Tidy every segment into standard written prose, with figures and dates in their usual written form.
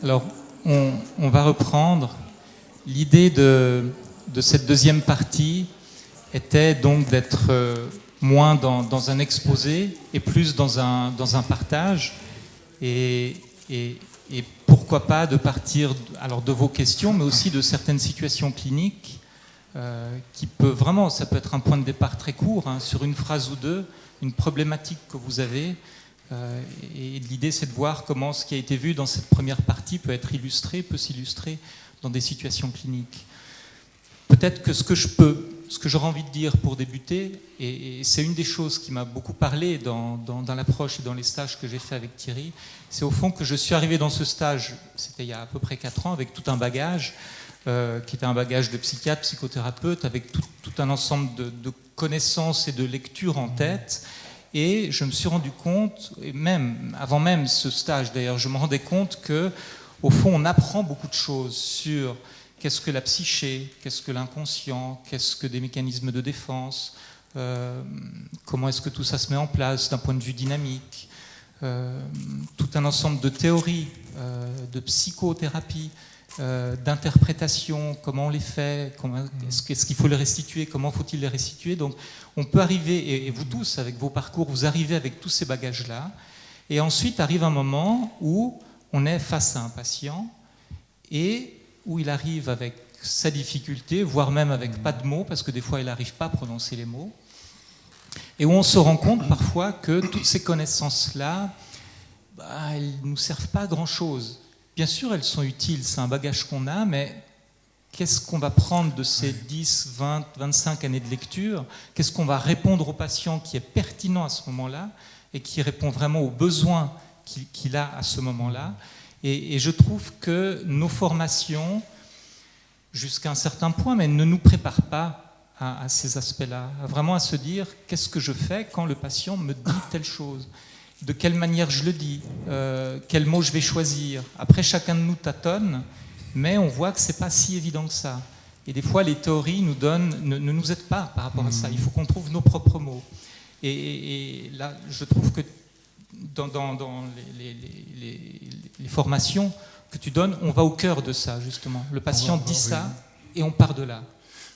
Alors, on va reprendre. L'idée de cette deuxième partie était donc d'être moins dans un exposé et plus dans un partage. Et pourquoi pas de partir alors de vos questions, mais aussi de certaines situations cliniques qui peut vraiment, ça peut être un point de départ très court, hein, sur une phrase ou deux, une problématique que vous avez. Et l'idée, c'est de voir comment ce qui a été vu dans cette première partie peut être illustré, peut s'illustrer dans des situations cliniques. Peut-être que ce que j'aurais envie de dire pour débuter, et c'est une des choses qui m'a beaucoup parlé dans l'approche et dans les stages que j'ai fait avec Thierry, c'est au fond que je suis arrivé dans ce stage, c'était il y a à peu près 4 ans, avec tout un bagage, qui était un bagage de psychiatre, psychothérapeute, avec tout un ensemble de connaissances et de lectures en tête. Et je me suis rendu compte, et même avant même ce stage d'ailleurs, je me rendais compte que, au fond, on apprend beaucoup de choses sur qu'est-ce que la psyché, qu'est-ce que l'inconscient, qu'est-ce que des mécanismes de défense, comment est-ce que tout ça se met en place d'un point de vue dynamique, tout un ensemble de théories, de psychothérapie, d'interprétation, comment on les fait, est-ce qu'il faut les restituer, comment faut-il les restituer. Donc on peut arriver, et vous tous avec vos parcours, vous arrivez avec tous ces bagages-là, et ensuite arrive un moment où on est face à un patient et où il arrive avec sa difficulté, voire même avec pas de mots, parce que des fois il n'arrive pas à prononcer les mots, et où on se rend compte parfois que toutes ces connaissances-là, elles ne nous servent pas à grand-chose. Bien sûr, elles sont utiles, c'est un bagage qu'on a, mais qu'est-ce qu'on va prendre de ces 10, 20, 25 années de lecture? Qu'est-ce qu'on va répondre au patient qui est pertinent à ce moment-là et qui répond vraiment aux besoins qu'il a à ce moment-là? Et je trouve que nos formations, jusqu'à un certain point, mais ne nous préparent pas à ces aspects-là, vraiment à se dire qu'est-ce que je fais quand le patient me dit telle chose? De quelle manière je le dis, quel mot je vais choisir. Après, chacun de nous tâtonne, mais on voit que ce n'est pas si évident que ça. Et des fois, les théories ne nous aident pas par rapport à ça. Il faut qu'on trouve nos propres mots. Et là, je trouve que dans les formations que tu donnes, on va au cœur de ça, justement. Le patient dit ça, et on part de là.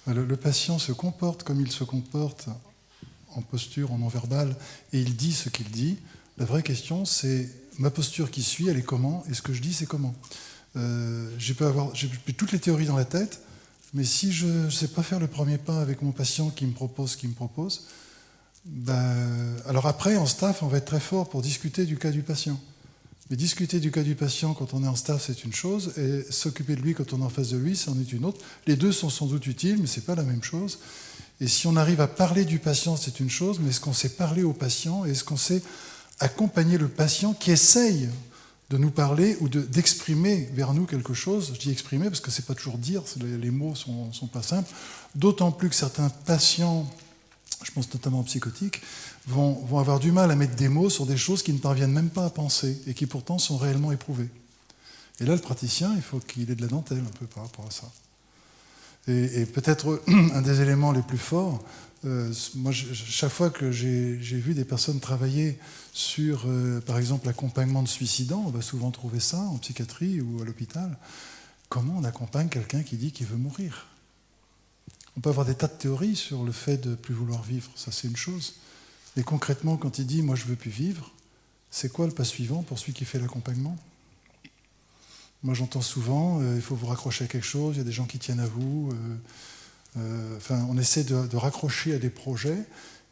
Le patient se comporte comme il se comporte en posture, en non-verbal, et il dit ce qu'il dit. La vraie question, c'est ma posture qui suit, elle est comment, et ce que je dis, c'est comment. J'ai toutes les théories dans la tête, mais si je ne sais pas faire le premier pas avec mon patient qui me propose ce qu'il me propose, alors après, en staff, on va être très fort pour discuter du cas du patient. Mais discuter du cas du patient quand on est en staff, c'est une chose, et s'occuper de lui quand on est en face de lui, c'en est une autre. Les deux sont sans doute utiles, mais ce n'est pas la même chose. Et si on arrive à parler du patient, c'est une chose, mais est-ce qu'on sait parler au patient, et est-ce qu'on sait accompagner le patient qui essaye de nous parler ou d'exprimer vers nous quelque chose? Je dis exprimer parce que c'est pas toujours dire, les mots sont pas simples, d'autant plus que certains patients, je pense notamment aux psychotiques, vont avoir du mal à mettre des mots sur des choses qu'ils ne parviennent même pas à penser et qui pourtant sont réellement éprouvées. Et là, le praticien, il faut qu'il ait de la dentelle un peu par rapport à ça. Et peut-être un des éléments les plus forts, moi, chaque fois que j'ai vu des personnes travailler sur, par exemple, l'accompagnement de suicidants, on va souvent trouver ça en psychiatrie ou à l'hôpital, comment on accompagne quelqu'un qui dit qu'il veut mourir? On peut avoir des tas de théories sur le fait de ne plus vouloir vivre, ça c'est une chose. Mais concrètement, quand il dit « moi je ne veux plus vivre », c'est quoi le pas suivant pour celui qui fait l'accompagnement? Moi j'entends souvent il faut vous raccrocher à quelque chose, il y a des gens qui tiennent à vous. On essaie de raccrocher à des projets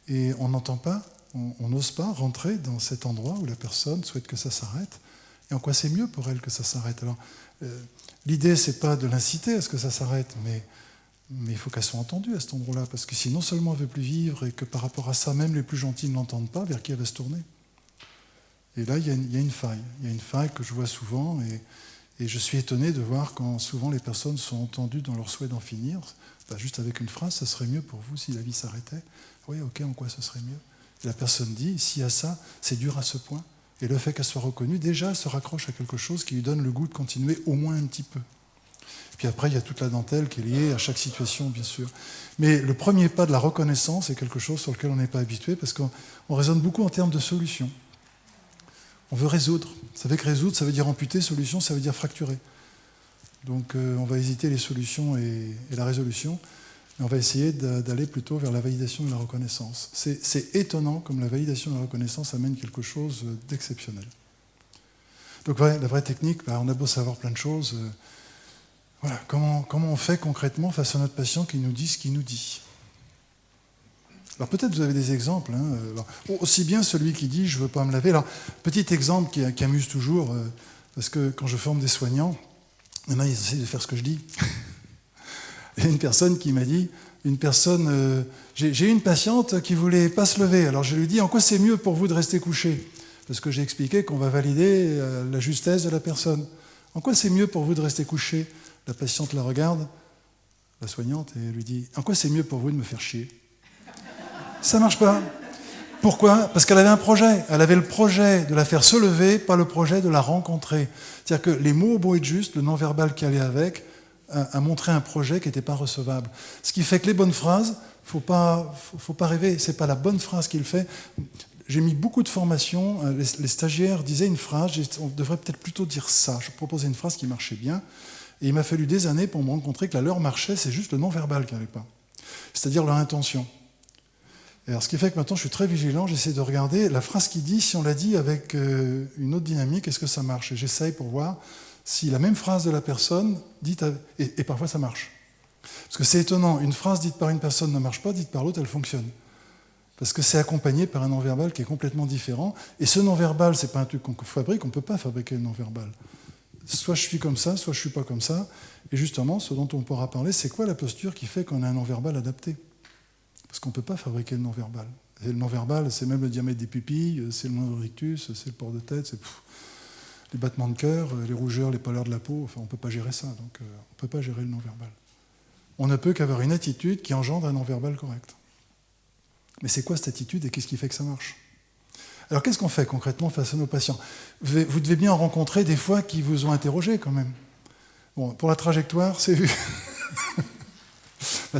et on n'entend pas, on n'ose pas rentrer dans cet endroit où la personne souhaite que ça s'arrête. Et en quoi c'est mieux pour elle que ça s'arrête? Alors, l'idée, c'est pas de l'inciter à ce que ça s'arrête, mais il faut qu'elle soit entendue à cet endroit-là, parce que si non seulement elle ne veut plus vivre et que par rapport à ça, même les plus gentils ne l'entendent pas, vers qui elle va se tourner? Et là, il y a une faille. Il y a une faille que je vois souvent et je suis étonné de voir quand souvent les personnes sont entendues dans leur souhait d'en finir. Juste avec une phrase, ça serait mieux pour vous si la vie s'arrêtait. Oui, ok, en quoi ça serait mieux? Et la personne dit, s'il y a ça, c'est dur à ce point. Et le fait qu'elle soit reconnue, déjà, elle se raccroche à quelque chose qui lui donne le goût de continuer au moins un petit peu. Puis après, il y a toute la dentelle qui est liée à chaque situation, bien sûr. Mais le premier pas de la reconnaissance est quelque chose sur lequel on n'est pas habitué, parce qu'on raisonne beaucoup en termes de solutions. On veut résoudre. Vous savez que résoudre, ça veut dire amputer, solution, ça veut dire fracturer. Donc on va hésiter les solutions et la résolution, mais on va essayer d'aller plutôt vers la validation et la reconnaissance. C'est étonnant comme la validation et la reconnaissance amènent quelque chose d'exceptionnel. Donc ouais, la vraie technique, on a beau savoir plein de choses. Voilà, comment on fait concrètement face à notre patient qui nous dit ce qu'il nous dit? Alors peut-être vous avez des exemples, hein. Alors, aussi bien celui qui dit « je ne veux pas me laver ». Alors, petit exemple qui amuse toujours, parce que quand je forme des soignants, maintenant ils essaient de faire ce que je dis. Il y a une personne qui m'a dit, j'ai eu une patiente qui ne voulait pas se lever, alors je lui ai dit « en quoi c'est mieux pour vous de rester couché ?» Parce que j'ai expliqué qu'on va valider la justesse de la personne. « En quoi c'est mieux pour vous de rester couché ?» La patiente la regarde, la soignante, et lui dit « en quoi c'est mieux pour vous de me faire chier ?» Ça ne marche pas. Pourquoi? Parce qu'elle avait un projet. Elle avait le projet de la faire se lever, pas le projet de la rencontrer. C'est-à-dire que les mots beaux et justes, le non-verbal qui allait avec, a montré un projet qui n'était pas recevable. Ce qui fait que les bonnes phrases, faut pas rêver, c'est pas la bonne phrase qu'il fait. J'ai mis beaucoup de formations, les stagiaires disaient une phrase, on devrait peut-être plutôt dire ça. Je proposais une phrase qui marchait bien, et il m'a fallu des années pour me rendre compte que la leur marchait, c'est juste le non-verbal qui n'allait pas. C'est-à-dire leur intention. Et alors, ce qui fait que maintenant, je suis très vigilant, j'essaie de regarder la phrase qu'il dit, si on la dit avec une autre dynamique, est-ce que ça marche? Et j'essaye pour voir si la même phrase de la personne, dite, et parfois ça marche. Parce que c'est étonnant, une phrase dite par une personne ne marche pas, dite par l'autre, elle fonctionne. Parce que c'est accompagné par un non-verbal qui est complètement différent. Et ce non-verbal, ce n'est pas un truc qu'on fabrique, on ne peut pas fabriquer le non-verbal. Soit je suis comme ça, soit je ne suis pas comme ça. Et justement, ce dont on pourra parler, c'est quoi la posture qui fait qu'on a un non-verbal adapté? Parce qu'on ne peut pas fabriquer le non-verbal. Et le non-verbal, c'est même le diamètre des pupilles, c'est le moindre rictus, c'est le port de tête, c'est les battements de cœur, les rougeurs, les pâleurs de la peau. Enfin, on ne peut pas gérer ça, donc on ne peut pas gérer le non-verbal. On ne peut qu'avoir une attitude qui engendre un non-verbal correct. Mais c'est quoi cette attitude et qu'est-ce qui fait que ça marche? Alors qu'est-ce qu'on fait concrètement face à nos patients? Vous devez bien en rencontrer des fois qui vous ont interrogé quand même. Bon, pour la trajectoire, c'est vu.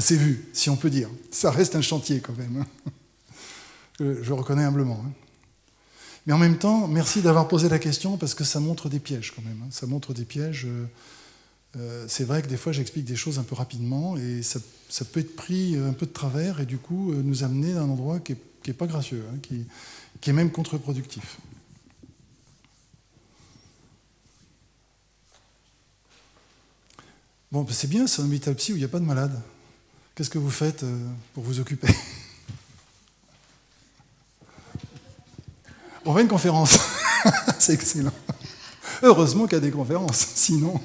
C'est vu, si on peut dire. Ça reste un chantier quand même. Je reconnais humblement. Mais en même temps, merci d'avoir posé la question parce que ça montre des pièges quand même. Ça montre des pièges. C'est vrai que des fois j'explique des choses un peu rapidement et ça peut être pris un peu de travers et du coup nous amener à un endroit qui n'est pas gracieux, qui est même contre-productif. Bon, c'est bien, c'est un hôpital psy où il n'y a pas de malade. Qu'est-ce que vous faites pour vous occuper? On va à une conférence. C'est excellent. Heureusement qu'il y a des conférences, sinon...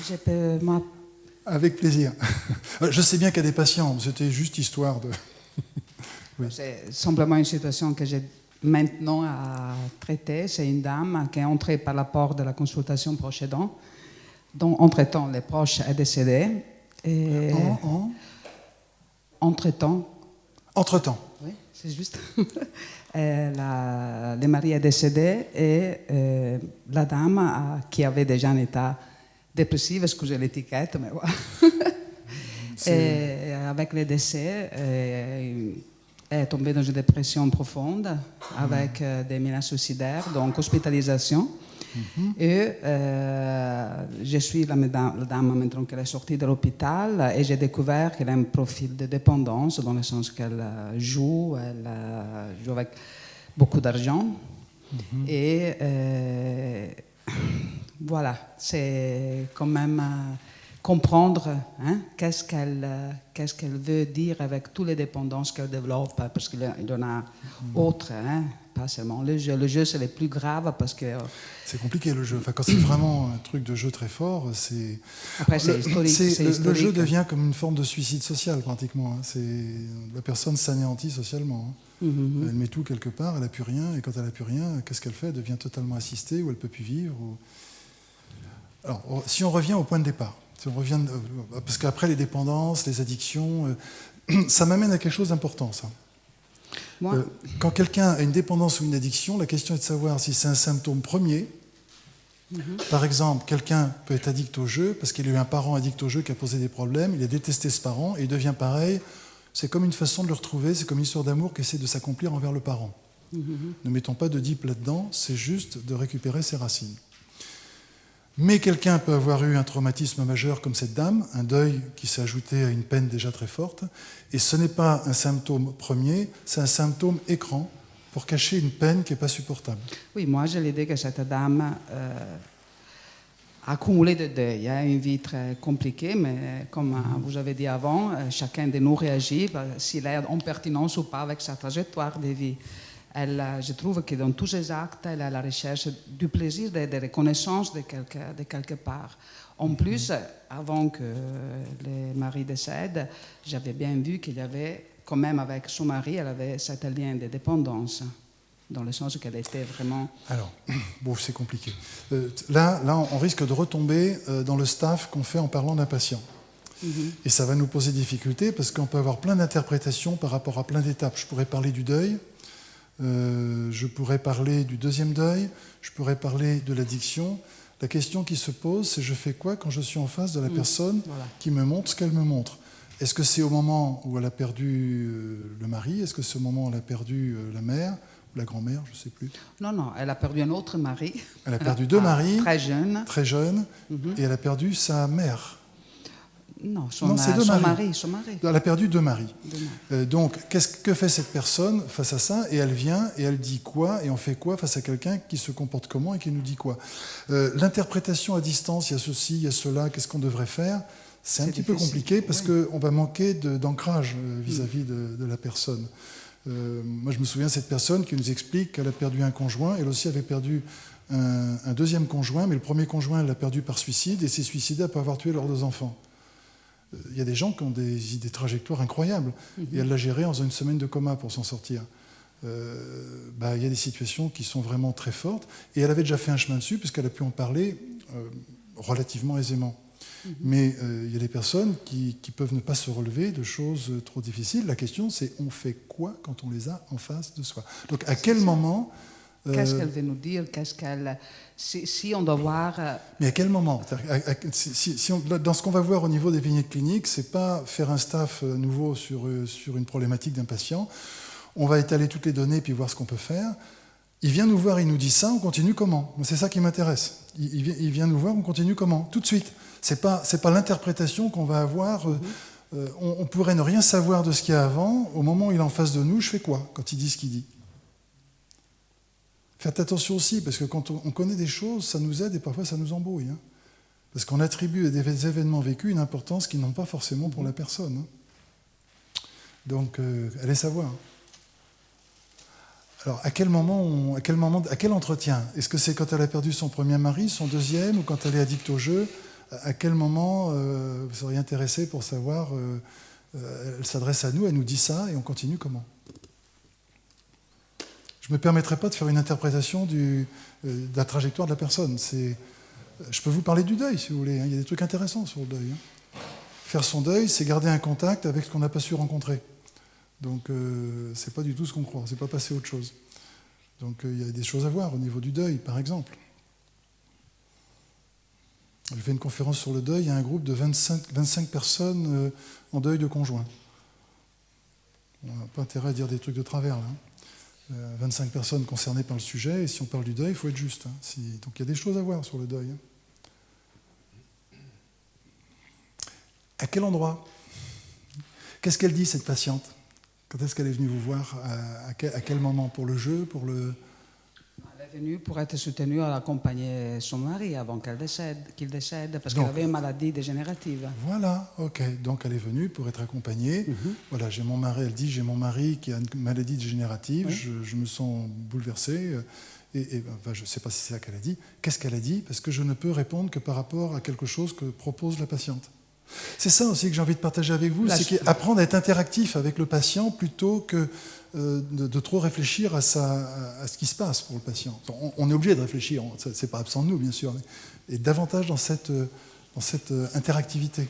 Je peux, moi... Avec plaisir. Je sais bien qu'il y a des patients, c'était juste histoire de... Oui. C'est simplement une situation que j'ai maintenant à traiter. C'est une dame qui est entrée par la porte de la consultation proche aidant, dont, entre-temps, le proche est décédé. Et... Entre-temps. Entre-temps. Oui, c'est juste. Le mari est décédé et la dame qui avait déjà un état dépressif, excusez l'étiquette, mais voilà. Et avec le décès, elle est tombée dans une dépression profonde avec des menaces suicidaires, donc hospitalisation. Et je suis la dame maintenant qu'elle est sortie de l'hôpital et j'ai découvert qu'elle a un profil de dépendance dans le sens qu'elle joue avec beaucoup d'argent. Et voilà, c'est quand même comprendre qu'est-ce qu'elle veut dire avec toutes les dépendances qu'elle développe, parce qu'il y en a autres, pas seulement le jeu. Le jeu, c'est le plus grave parce que... C'est compliqué le jeu. Enfin, quand c'est vraiment un truc de jeu très fort, c'est... Après, c'est historique. Le jeu devient comme une forme de suicide social, pratiquement. La personne s'anéantit socialement. Elle met tout quelque part, elle n'a plus rien, et quand elle n'a plus rien, qu'est-ce qu'elle fait? Elle devient totalement assistée, ou elle ne peut plus vivre. Alors, si on revient au point de départ, parce qu'après les dépendances, les addictions, ça m'amène à quelque chose d'important, ça. Quand quelqu'un a une dépendance ou une addiction, la question est de savoir si c'est un symptôme premier. Par exemple, quelqu'un peut être addict au jeu parce qu'il a eu un parent addict au jeu qui a posé des problèmes, il a détesté ce parent et il devient pareil. C'est comme une façon de le retrouver, c'est comme une histoire d'amour qui essaie de s'accomplir envers le parent. Ne mettons pas d'Oedipe là-dedans, c'est juste de récupérer ses racines. Mais quelqu'un peut avoir eu un traumatisme majeur comme cette dame, un deuil qui s'est ajouté à une peine déjà très forte, et ce n'est pas un symptôme premier, c'est un symptôme écran pour cacher une peine qui n'est pas supportable. Oui, moi j'ai l'idée que cette dame a accumulé de deuil, une vie très compliquée, mais comme vous avez dit avant, chacun de nous réagit s'il est en pertinence ou pas avec sa trajectoire de vie. Je trouve que dans tous ses actes, elle est à la recherche du plaisir, de reconnaissance de quelque part. En plus, avant que le mari décède, j'avais bien vu qu'il y avait, quand même avec son mari, elle avait cet lien de dépendance, dans le sens qu'elle était vraiment... Alors, bon, c'est compliqué. Là, on risque de retomber dans le staff qu'on fait en parlant d'un patient. Et ça va nous poser difficulté parce qu'on peut avoir plein d'interprétations par rapport à plein d'étapes. Je pourrais parler du deuil, je pourrais parler du deuxième deuil, je pourrais parler de l'addiction. La question qui se pose, c'est je fais quoi quand je suis en face de la personne qui me montre ce qu'elle me montre? Est-ce que c'est au moment où elle a perdu le mari? Est-ce que c'est au moment où elle a perdu la mère ou la grand-mère? Je ne sais plus. Non, elle a perdu un autre mari. Elle a perdu deux maris. Très jeune. Très jeune. Et elle a perdu sa mère. Non, son mari. Elle a perdu deux maris. Donc, que fait cette personne face à ça? Et elle vient et elle dit quoi? Et on fait quoi face à quelqu'un qui se comporte comment et qui nous dit quoi? L'interprétation à distance, il y a ceci, il y a cela, qu'est-ce qu'on devrait faire? C'est un petit peu compliqué parce qu'on va manquer d'ancrage vis-à-vis de la personne. Moi, je me souviens de cette personne qui nous explique qu'elle a perdu un conjoint. Elle aussi avait perdu un deuxième conjoint, mais le premier conjoint, elle l'a perdu par suicide et s'est suicidée après avoir tué leurs deux enfants. Il y a des gens qui ont des trajectoires incroyables. Et elle l'a géré en faisant une semaine de coma pour s'en sortir. Il y a des situations qui sont vraiment très fortes. Et elle avait déjà fait un chemin dessus, puisqu'elle a pu en parler relativement aisément. Mais il y a des personnes qui peuvent ne pas se relever de choses trop difficiles. La question, c'est on fait quoi quand on les a en face de soi? Donc à quel moment... Qu'est-ce qu'elle veut nous dire? Si on doit voir... Mais à quel moment? Dans ce qu'on va voir au niveau des vignettes cliniques, c'est pas faire un staff nouveau sur une problématique d'un patient. On va étaler toutes les données puis voir ce qu'on peut faire. Il vient nous voir, il nous dit ça, on continue comment? C'est ça qui m'intéresse. Il vient nous voir, on continue comment? Tout de suite. C'est pas l'interprétation qu'on va avoir. On pourrait ne rien savoir de ce qu'il y a avant. Au moment où il est en face de nous, je fais quoi quand il dit ce qu'il dit? Faites attention aussi, parce que quand on connaît des choses, ça nous aide et parfois ça nous embrouille. Parce qu'on attribue à des événements vécus une importance qu'ils n'ont pas forcément pour la personne. Donc, allez savoir. Alors, à quel entretien? Est-ce que c'est quand elle a perdu son premier mari, son deuxième, ou quand elle est addicte au jeu? À quel moment vous seriez intéressé pour savoir elle s'adresse à nous, elle nous dit ça, et on continue comment? Je ne me permettrai pas de faire une interprétation de la trajectoire de la personne. Je peux vous parler du deuil, si vous voulez. Il y a des trucs intéressants sur le deuil. Faire son deuil, c'est garder un contact avec ce qu'on n'a pas su rencontrer. Donc, ce n'est pas du tout ce qu'on croit. C'est pas passer à autre chose. Donc, il y a des choses à voir au niveau du deuil, par exemple. J'ai fait une conférence sur le deuil. Il y a un groupe de 25 personnes en deuil de conjoint. On n'a pas intérêt à dire des trucs de travers, là. 25 personnes concernées par le sujet, et si on parle du deuil, il faut être juste. Donc il y a des choses à voir sur le deuil. À quel endroit? Qu'est-ce qu'elle dit, cette patiente? Quand est-ce qu'elle est venue vous voir? À quel moment? Pour le jeu? Elle est venue pour être soutenue à accompagner son mari avant qu'il décède, parce qu'elle avait une maladie dégénérative. Voilà, ok. Donc elle est venue pour être accompagnée. Voilà, j'ai mon mari, elle dit, j'ai mon mari qui a une maladie dégénérative, je me sens bouleversée. Je ne sais pas si c'est ça qu'elle a dit. Qu'est-ce qu'elle a dit? Parce que je ne peux répondre que par rapport à quelque chose que propose la patiente. C'est ça aussi que j'ai envie de partager avec vous, c'est apprendre à être interactif avec le patient plutôt que de trop réfléchir à ce qui se passe pour le patient. On est obligé de réfléchir, c'est pas absent de nous bien sûr, et davantage dans cette interactivité.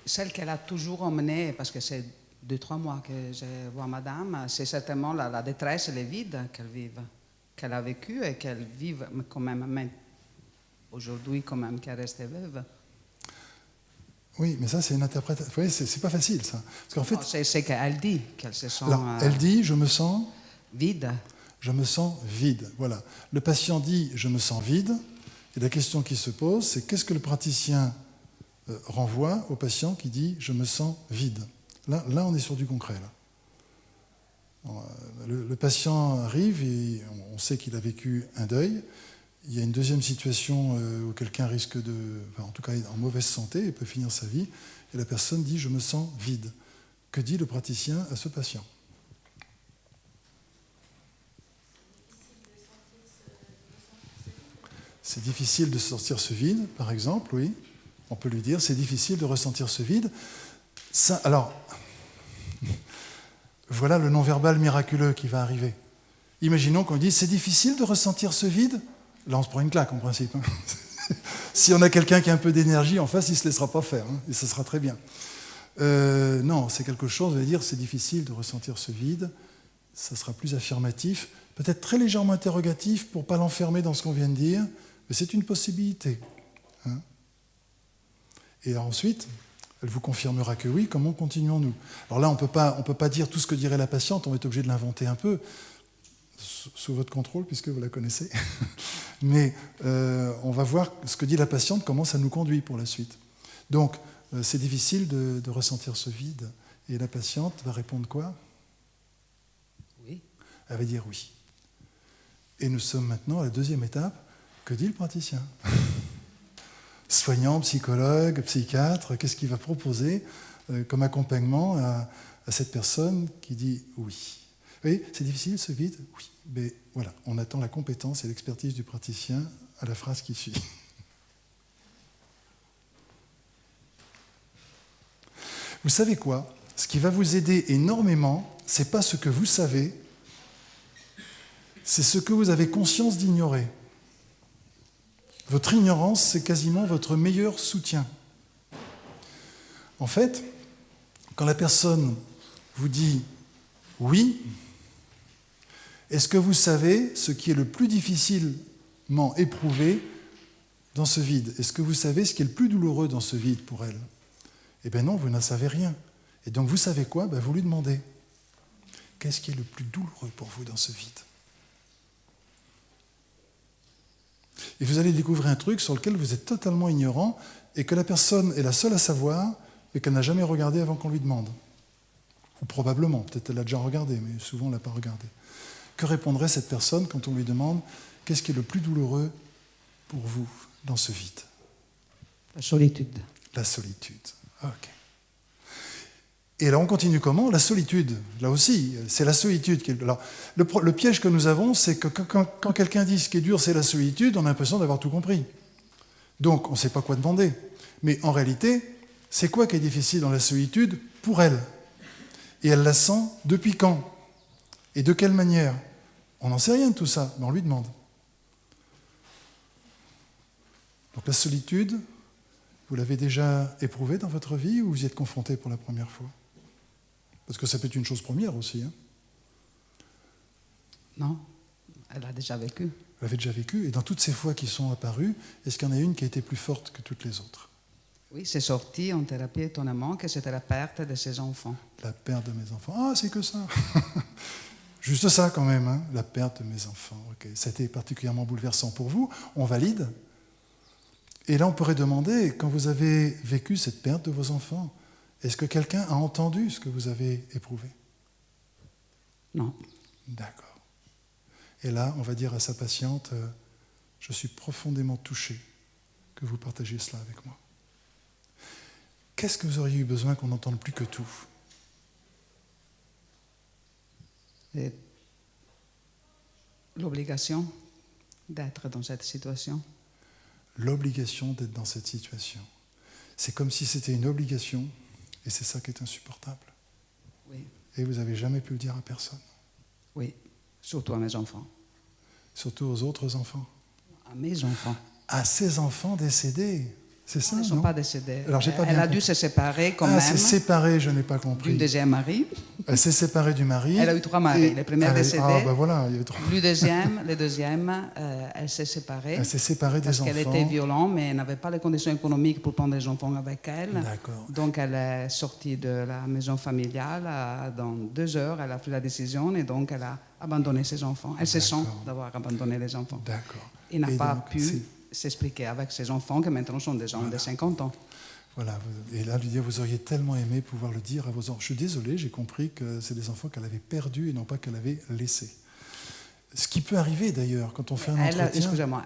Celle qu'elle a toujours emmenée, parce que c'est 2-3 mois que je vois madame, c'est certainement la détresse et le vide qu'elle a vécu et qu'elle vive quand même aujourd'hui quand même, qu'elle reste veuve. Oui, mais ça, c'est une interprétation. Vous voyez, c'est pas facile, ça. Parce qu'en fait, C'est ce qu'elle dit, qu'elle se sent alors, elle dit, je me sens vide. je me sens vide. Voilà. Le patient dit, je me sens vide. Et la question qui se pose, c'est qu'est-ce que le praticien renvoie au patient qui dit, je me sens vide. Là, on est sur du concret. Là. Le patient arrive et on sait qu'il a vécu un deuil. Il y a une deuxième situation où quelqu'un risque de, enfin, en tout cas en mauvaise santé et peut finir sa vie. Et la personne dit, je me sens vide. Que dit le praticien à ce patient ? C'est difficile de sortir ce vide, par exemple, oui. On peut lui dire, c'est difficile de ressentir ce vide. Ça, alors, voilà le non-verbal miraculeux qui va arriver. Imaginons qu'on dit, c'est difficile de ressentir ce vide. Là, on se prend une claque, en principe. Si on a quelqu'un qui a un peu d'énergie en face, il ne se laissera pas faire, hein, et ça sera très bien. Non, c'est quelque chose, on va dire, c'est difficile de ressentir ce vide. Ça sera plus affirmatif, peut-être très légèrement interrogatif pour ne pas l'enfermer dans ce qu'on vient de dire. Mais c'est une possibilité. Hein. Et ensuite, elle vous confirmera que oui, comment continuons-nous ? Alors là, on ne peut pas dire tout ce que dirait la patiente, on va être obligé de l'inventer un peu, sous votre contrôle, puisque vous la connaissez. Mais on va voir ce que dit la patiente, comment ça nous conduit pour la suite. Donc, c'est difficile de ressentir ce vide. Et la patiente va répondre quoi ? Oui. Elle va dire oui. Et nous sommes maintenant à la deuxième étape. Que dit le praticien ? Soignant, psychologue, psychiatre, qu'est-ce qu'il va proposer comme accompagnement à cette personne qui dit oui ? Vous voyez, c'est difficile ce vide ? Oui. Mais voilà, on attend la compétence et l'expertise du praticien à la phrase qui suit. Vous savez quoi ? Ce qui va vous aider énormément, ce n'est pas ce que vous savez, c'est ce que vous avez conscience d'ignorer. Votre ignorance, c'est quasiment votre meilleur soutien. En fait, quand la personne vous dit « oui », est-ce que vous savez ce qui est le plus difficilement éprouvé dans ce vide ? Est-ce que vous savez ce qui est le plus douloureux dans ce vide pour elle ? Eh bien non, vous n'en savez rien. Et donc vous savez quoi ? Vous lui demandez « Qu'est-ce qui est le plus douloureux pour vous dans ce vide ?» Et vous allez découvrir un truc sur lequel vous êtes totalement ignorant et que la personne est la seule à savoir et qu'elle n'a jamais regardé avant qu'on lui demande. Ou probablement, peut-être elle l'a déjà regardé, mais souvent elle ne l'a pas regardé. Que répondrait cette personne quand on lui demande « Qu'est-ce qui est le plus douloureux pour vous dans ce vide ?» La solitude. La solitude. Ok. Et là, on continue comment ? La solitude. Là aussi, c'est la solitude. Alors, le piège que nous avons, c'est que quand quelqu'un dit ce qui est dur, c'est la solitude, on a l'impression d'avoir tout compris. Donc, on ne sait pas quoi demander. Mais en réalité, c'est quoi qui est difficile dans la solitude pour elle ? Et elle la sent depuis quand ? Et de quelle manière ? On n'en sait rien de tout ça, mais on lui demande. Donc la solitude, vous l'avez déjà éprouvée dans votre vie ou vous y êtes confronté pour la première fois ? Parce que ça peut être une chose première aussi. Hein. Non, elle a déjà vécu. Vous l'avez déjà vécu. Et dans toutes ces fois qui sont apparues, est-ce qu'il y en a une qui a été plus forte que toutes les autres ? Oui, c'est sorti en thérapie étonnamment que c'était la perte de ses enfants. La perte de mes enfants. Ah, c'est que ça. Juste ça quand même, hein, la perte de mes enfants. Okay. Ça a été particulièrement bouleversant pour vous. On valide. Et là, on pourrait demander, quand vous avez vécu cette perte de vos enfants, est-ce que quelqu'un a entendu ce que vous avez éprouvé ? Non. D'accord. Et là, on va dire à sa patiente, je suis profondément touché que vous partagiez cela avec moi. Qu'est-ce que vous auriez eu besoin qu'on n'entende plus que tout ? Et l'obligation d'être dans cette situation. L'obligation d'être dans cette situation. C'est comme si c'était une obligation, et c'est ça qui est insupportable. Oui. Et vous n'avez jamais pu le dire à personne. Oui, surtout à mes enfants. Surtout aux autres enfants. À mes enfants. À ces enfants décédés. C'est ça, Ils ne sont non? pas décédés. Alors, j'ai pas Elle bien a dû compris. se séparer quand Ah, même c'est séparé, je n'ai pas du compris. deuxième mari. Elle s'est séparée du mari. Elle a eu 3 maris. Le premier décédé. Ah, ben voilà, il y a eu 3. Le deuxième, elle s'est séparée. Elle s'est séparée des Parce enfants. qu'elle était violente, mais elle n'avait pas les conditions économiques pour prendre des enfants avec elle. D'accord. Donc elle est sortie de la maison familiale. Dans 2 heures, elle a pris la décision et donc elle a abandonné ses enfants. Elle se sent D'accord. d'avoir abandonné les enfants. D'accord. Et n'a Et pas donc, pu s'expliquer avec ses enfants qui maintenant sont des gens de 50 ans. Voilà. Et là, lui dire, vous auriez tellement aimé pouvoir le dire à vos enfants. Je suis désolé, j'ai compris que c'est des enfants qu'elle avait perdus et non pas qu'elle avait laissés. Ce qui peut arriver d'ailleurs quand on fait un entretien. Excusez-moi,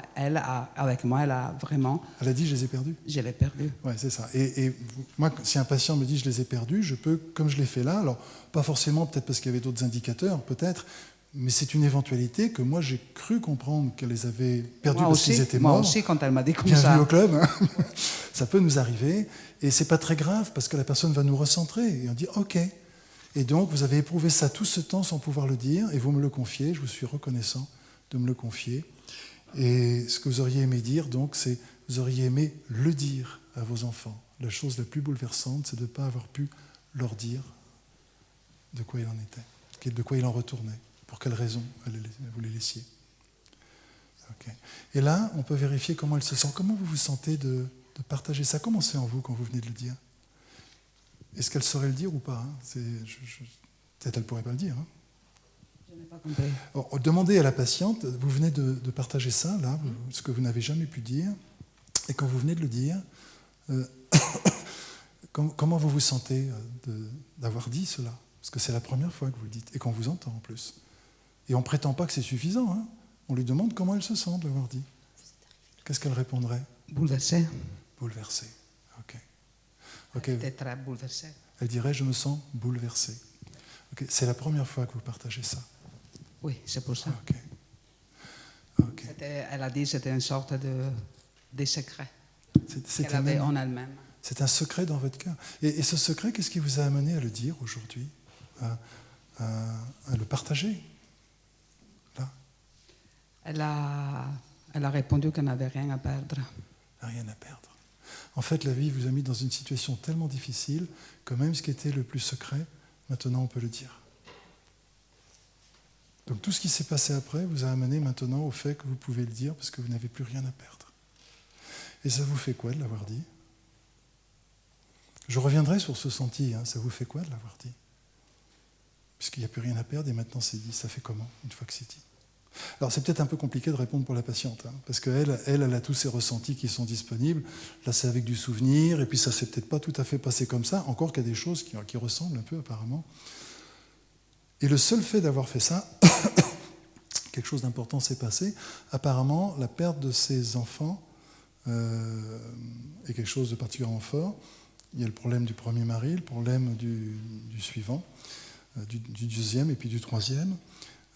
avec moi, elle a vraiment... Elle a dit, je les ai perdus. Je l'ai perdue. Ouais, c'est ça. Et moi, si un patient me dit, je les ai perdus, je peux, comme je l'ai fait là, alors pas forcément, peut-être parce qu'il y avait d'autres indicateurs, peut-être, mais c'est une éventualité que moi, j'ai cru comprendre qu'elle les avait perdus parce qu'ils étaient morts. Moi aussi, quand elle m'a dit comme Bienvenue ça. au club. Hein. Ça peut nous arriver. Et c'est pas très grave parce que la personne va nous recentrer. Et on dit OK. Et donc, vous avez éprouvé ça tout ce temps sans pouvoir le dire. Et vous me le confiez. Je vous suis reconnaissant de me le confier. Et ce que vous auriez aimé dire, donc, c'est vous auriez aimé le dire à vos enfants. La chose la plus bouleversante, c'est de ne pas avoir pu leur dire de quoi il en était, de quoi il en retournait, pour quelle raison vous les laissiez. Okay. Et là, on peut vérifier comment elle se sent. Comment vous vous sentez de partager ça? Comment c'est en vous quand vous venez de le dire? Est-ce qu'elle saurait le dire ou pas? Peut-être elle ne pourrait pas le dire. Hein. Je n'ai pas compris. Alors, demandez à la patiente, vous venez de partager ça, là, ce que vous n'avez jamais pu dire, et quand vous venez de le dire, comment vous vous sentez d'avoir dit cela? Parce que c'est la première fois que vous le dites, et qu'on vous entend en plus. Et on ne prétend pas que c'est suffisant. Hein. On lui demande comment elle se sent de l'avoir dit. Qu'est-ce qu'elle répondrait? Bouleversée. Bouleversée. Ok. Elle était très bouleversée. Elle dirait, je me sens bouleversée. Okay. C'est la première fois que vous partagez ça. Oui, c'est pour ça. Ok. Okay. Elle a dit que c'était une sorte de secret qu'elle avait en elle-même. C'est un secret dans votre cœur. Et ce secret, qu'est-ce qui vous a amené à le dire aujourd'hui, à le partager là? Elle a répondu qu'elle n'avait rien à perdre. Rien à perdre. En fait, la vie vous a mis dans une situation tellement difficile que même ce qui était le plus secret, maintenant on peut le dire. Donc tout ce qui s'est passé après vous a amené maintenant au fait que vous pouvez le dire parce que vous n'avez plus rien à perdre. Et ça vous fait quoi de l'avoir dit? Je reviendrai sur ce senti, hein. Ça vous fait quoi de l'avoir dit? Puisqu'il n'y a plus rien à perdre et maintenant c'est dit, ça fait comment une fois que c'est dit? Alors c'est peut-être un peu compliqué de répondre pour la patiente, hein, parce qu'elle a tous ses ressentis qui sont disponibles. Là c'est avec du souvenir, et puis ça s'est peut-être pas tout à fait passé comme ça, encore qu'il y a des choses qui ressemblent un peu apparemment. Et le seul fait d'avoir fait ça, quelque chose d'important s'est passé. Apparemment, la perte de ses enfants est quelque chose de particulièrement fort. Il y a le problème du premier mari, le problème du suivant, du deuxième et puis du troisième.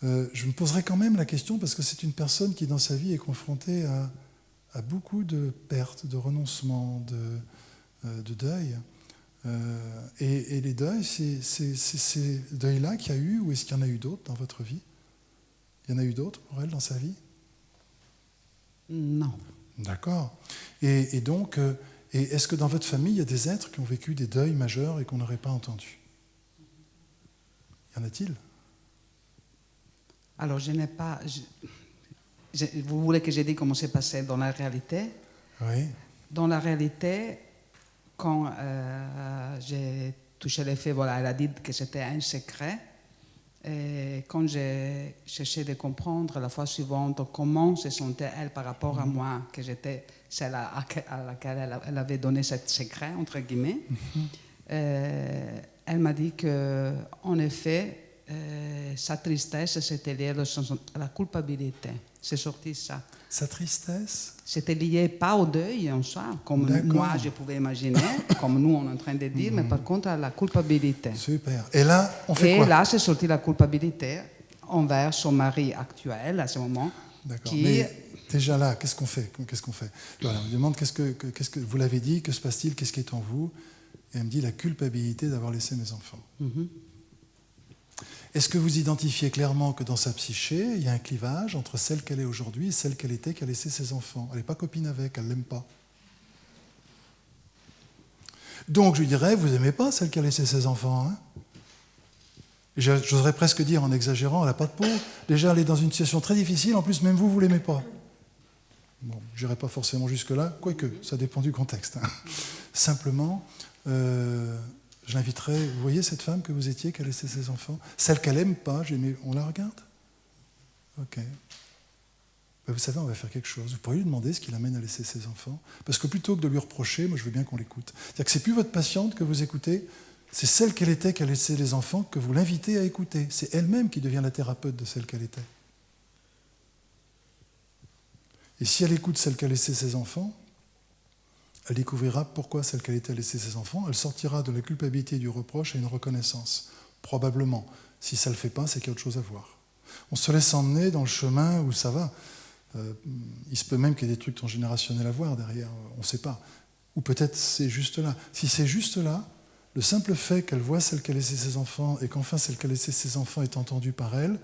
Je me poserai quand même la question, parce que c'est une personne qui, dans sa vie, est confrontée à beaucoup de pertes, de renoncements, de deuil. Et les deuils, c'est ces deuils-là qu'il y a eu, ou est-ce qu'il y en a eu d'autres dans votre vie? Il y en a eu d'autres pour elle dans sa vie? Non. D'accord. Et donc, est-ce que dans votre famille, il y a des êtres qui ont vécu des deuils majeurs et qu'on n'aurait pas entendus? Y en a-t-il? Alors, je n'ai pas... vous voulez que je dise comment c'est passé dans la réalité? Oui. Dans la réalité, quand j'ai touché les faits, voilà, elle a dit que c'était un secret. Et quand j'ai cherché de comprendre la fois suivante comment se sentait elle par rapport à moi, que j'étais celle à laquelle elle avait donné ce secret, entre guillemets, elle m'a dit qu'en effet, sa tristesse, c'était lié à la culpabilité. C'est sorti ça. Sa tristesse? C'était lié pas au deuil en soi, comme moi je pouvais imaginer, comme nous on est en train de dire, mais par contre à la culpabilité. Super. Et là, on fait quoi? Et là, c'est sorti la culpabilité envers son mari actuel à ce moment. D'accord. Mais déjà là, qu'est-ce qu'on fait? Voilà, on lui demande qu'est-ce que vous l'avez dit, que se passe-t-il, qu'est-ce qui est en vous? Et elle me dit la culpabilité d'avoir laissé mes enfants. Mm-hmm. Est-ce que vous identifiez clairement que dans sa psyché, il y a un clivage entre celle qu'elle est aujourd'hui et celle qu'elle était, qui a laissé ses enfants? Elle n'est pas copine avec, elle ne l'aime pas. Donc je lui dirais, vous n'aimez pas celle qui a laissé ses enfants, hein? J'oserais presque dire, en exagérant, elle n'a pas de peau. Déjà, elle est dans une situation très difficile, en plus, même vous ne l'aimez pas. Bon, je n'irai pas forcément jusque-là, quoique, ça dépend du contexte. Hein. Simplement, je l'inviterais, vous voyez cette femme que vous étiez, qui a laissé ses enfants? Celle qu'elle n'aime pas, on la regarde? Ok. Ben, vous savez, on va faire quelque chose. Vous pourriez lui demander ce qui l'amène à laisser ses enfants. Parce que plutôt que de lui reprocher, moi je veux bien qu'on l'écoute. C'est-à-dire que c'est plus votre patiente que vous écoutez, c'est celle qu'elle était qui a laissé les enfants que vous l'invitez à écouter. C'est elle-même qui devient la thérapeute de celle qu'elle était. Et si elle écoute celle qui a laissé ses enfants, elle découvrira pourquoi celle qu'elle était a laissé ses enfants. Elle sortira de la culpabilité et du reproche à une reconnaissance. Probablement. Si ça ne le fait pas, c'est qu'il y a autre chose à voir. On se laisse emmener dans le chemin où ça va. Il se peut même qu'il y ait des trucs transgénérationnels à voir derrière, on ne sait pas. Ou peut-être c'est juste là. Si c'est juste là, le simple fait qu'elle voit celle qui a laissé ses enfants et qu'enfin celle qui a laissé ses enfants est entendue par elle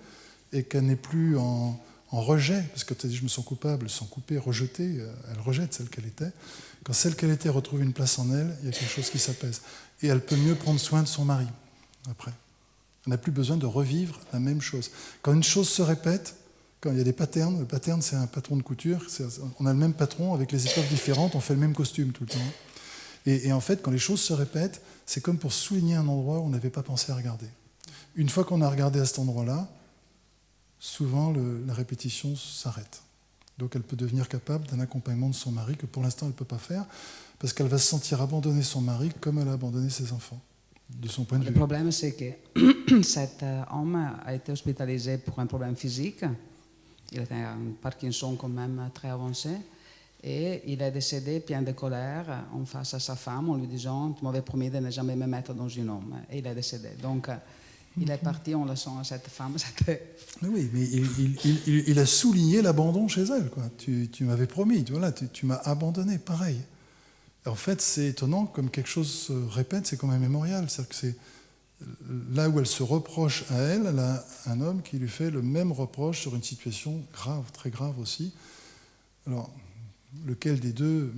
et qu'elle n'est plus en rejet, parce que tu as dit je me sens coupable, sans couper, rejetée, elle rejette celle qu'elle était. Quand celle qu'elle était retrouve une place en elle, il y a quelque chose qui s'apaise. Et elle peut mieux prendre soin de son mari après. On n'a plus besoin de revivre la même chose. Quand une chose se répète, quand il y a des patterns, le pattern c'est un patron de couture, on a le même patron avec les étoffes différentes, on fait le même costume tout le temps. Et en fait, quand les choses se répètent, c'est comme pour souligner un endroit où on n'avait pas pensé à regarder. Une fois qu'on a regardé à cet endroit-là, souvent la répétition s'arrête. Donc elle peut devenir capable d'un accompagnement de son mari que pour l'instant elle ne peut pas faire, parce qu'elle va se sentir abandonner son mari comme elle a abandonné ses enfants, de son point de vue. Le problème, c'est que cet homme a été hospitalisé pour un problème physique. Il avait un Parkinson quand même très avancé. Et il est décédé plein de colère en face à sa femme en lui disant « Tu m'avais promis de ne jamais me mettre dans un homme ». Et il est décédé. Donc il est parti en laissant à cette femme. Oui, mais il a souligné l'abandon chez elle. Quoi. Tu m'avais promis, voilà, tu m'as abandonné, pareil. En fait, c'est étonnant, comme quelque chose se répète, c'est comme un mémorial. C'est-à-dire que c'est là où elle se reproche à elle, elle a un homme qui lui fait le même reproche sur une situation grave, très grave aussi. Alors, lequel des deux,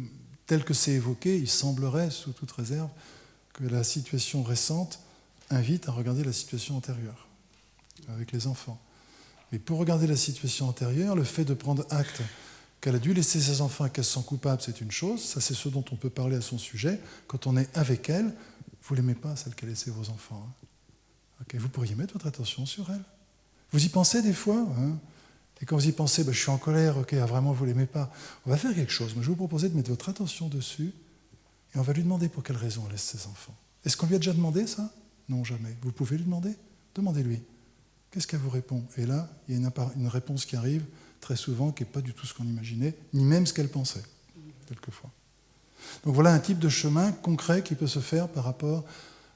tel que c'est évoqué, il semblerait, sous toute réserve, que la situation récente invite à regarder la situation antérieure, avec les enfants. Mais pour regarder la situation antérieure, le fait de prendre acte qu'elle a dû laisser ses enfants et qu'elle se sent coupable, c'est une chose, ça c'est ce dont on peut parler à son sujet. Quand on est avec elle, vous ne l'aimez pas, celle qui a laissé vos enfants. Hein. Okay, vous pourriez mettre votre attention sur elle. Vous y pensez des fois hein. Et quand vous y pensez, je suis en colère, ok, vraiment vous ne l'aimez pas. On va faire quelque chose. Moi, je vais vous proposer de mettre votre attention dessus et on va lui demander pour quelle raison elle laisse ses enfants. Est-ce qu'on lui a déjà demandé ça? Non, jamais. Vous pouvez lui demander? Demandez-lui. Qu'est-ce qu'elle vous répond? Et là, il y a une réponse qui arrive très souvent qui n'est pas du tout ce qu'on imaginait, ni même ce qu'elle pensait, quelquefois. Donc voilà un type de chemin concret qui peut se faire par rapport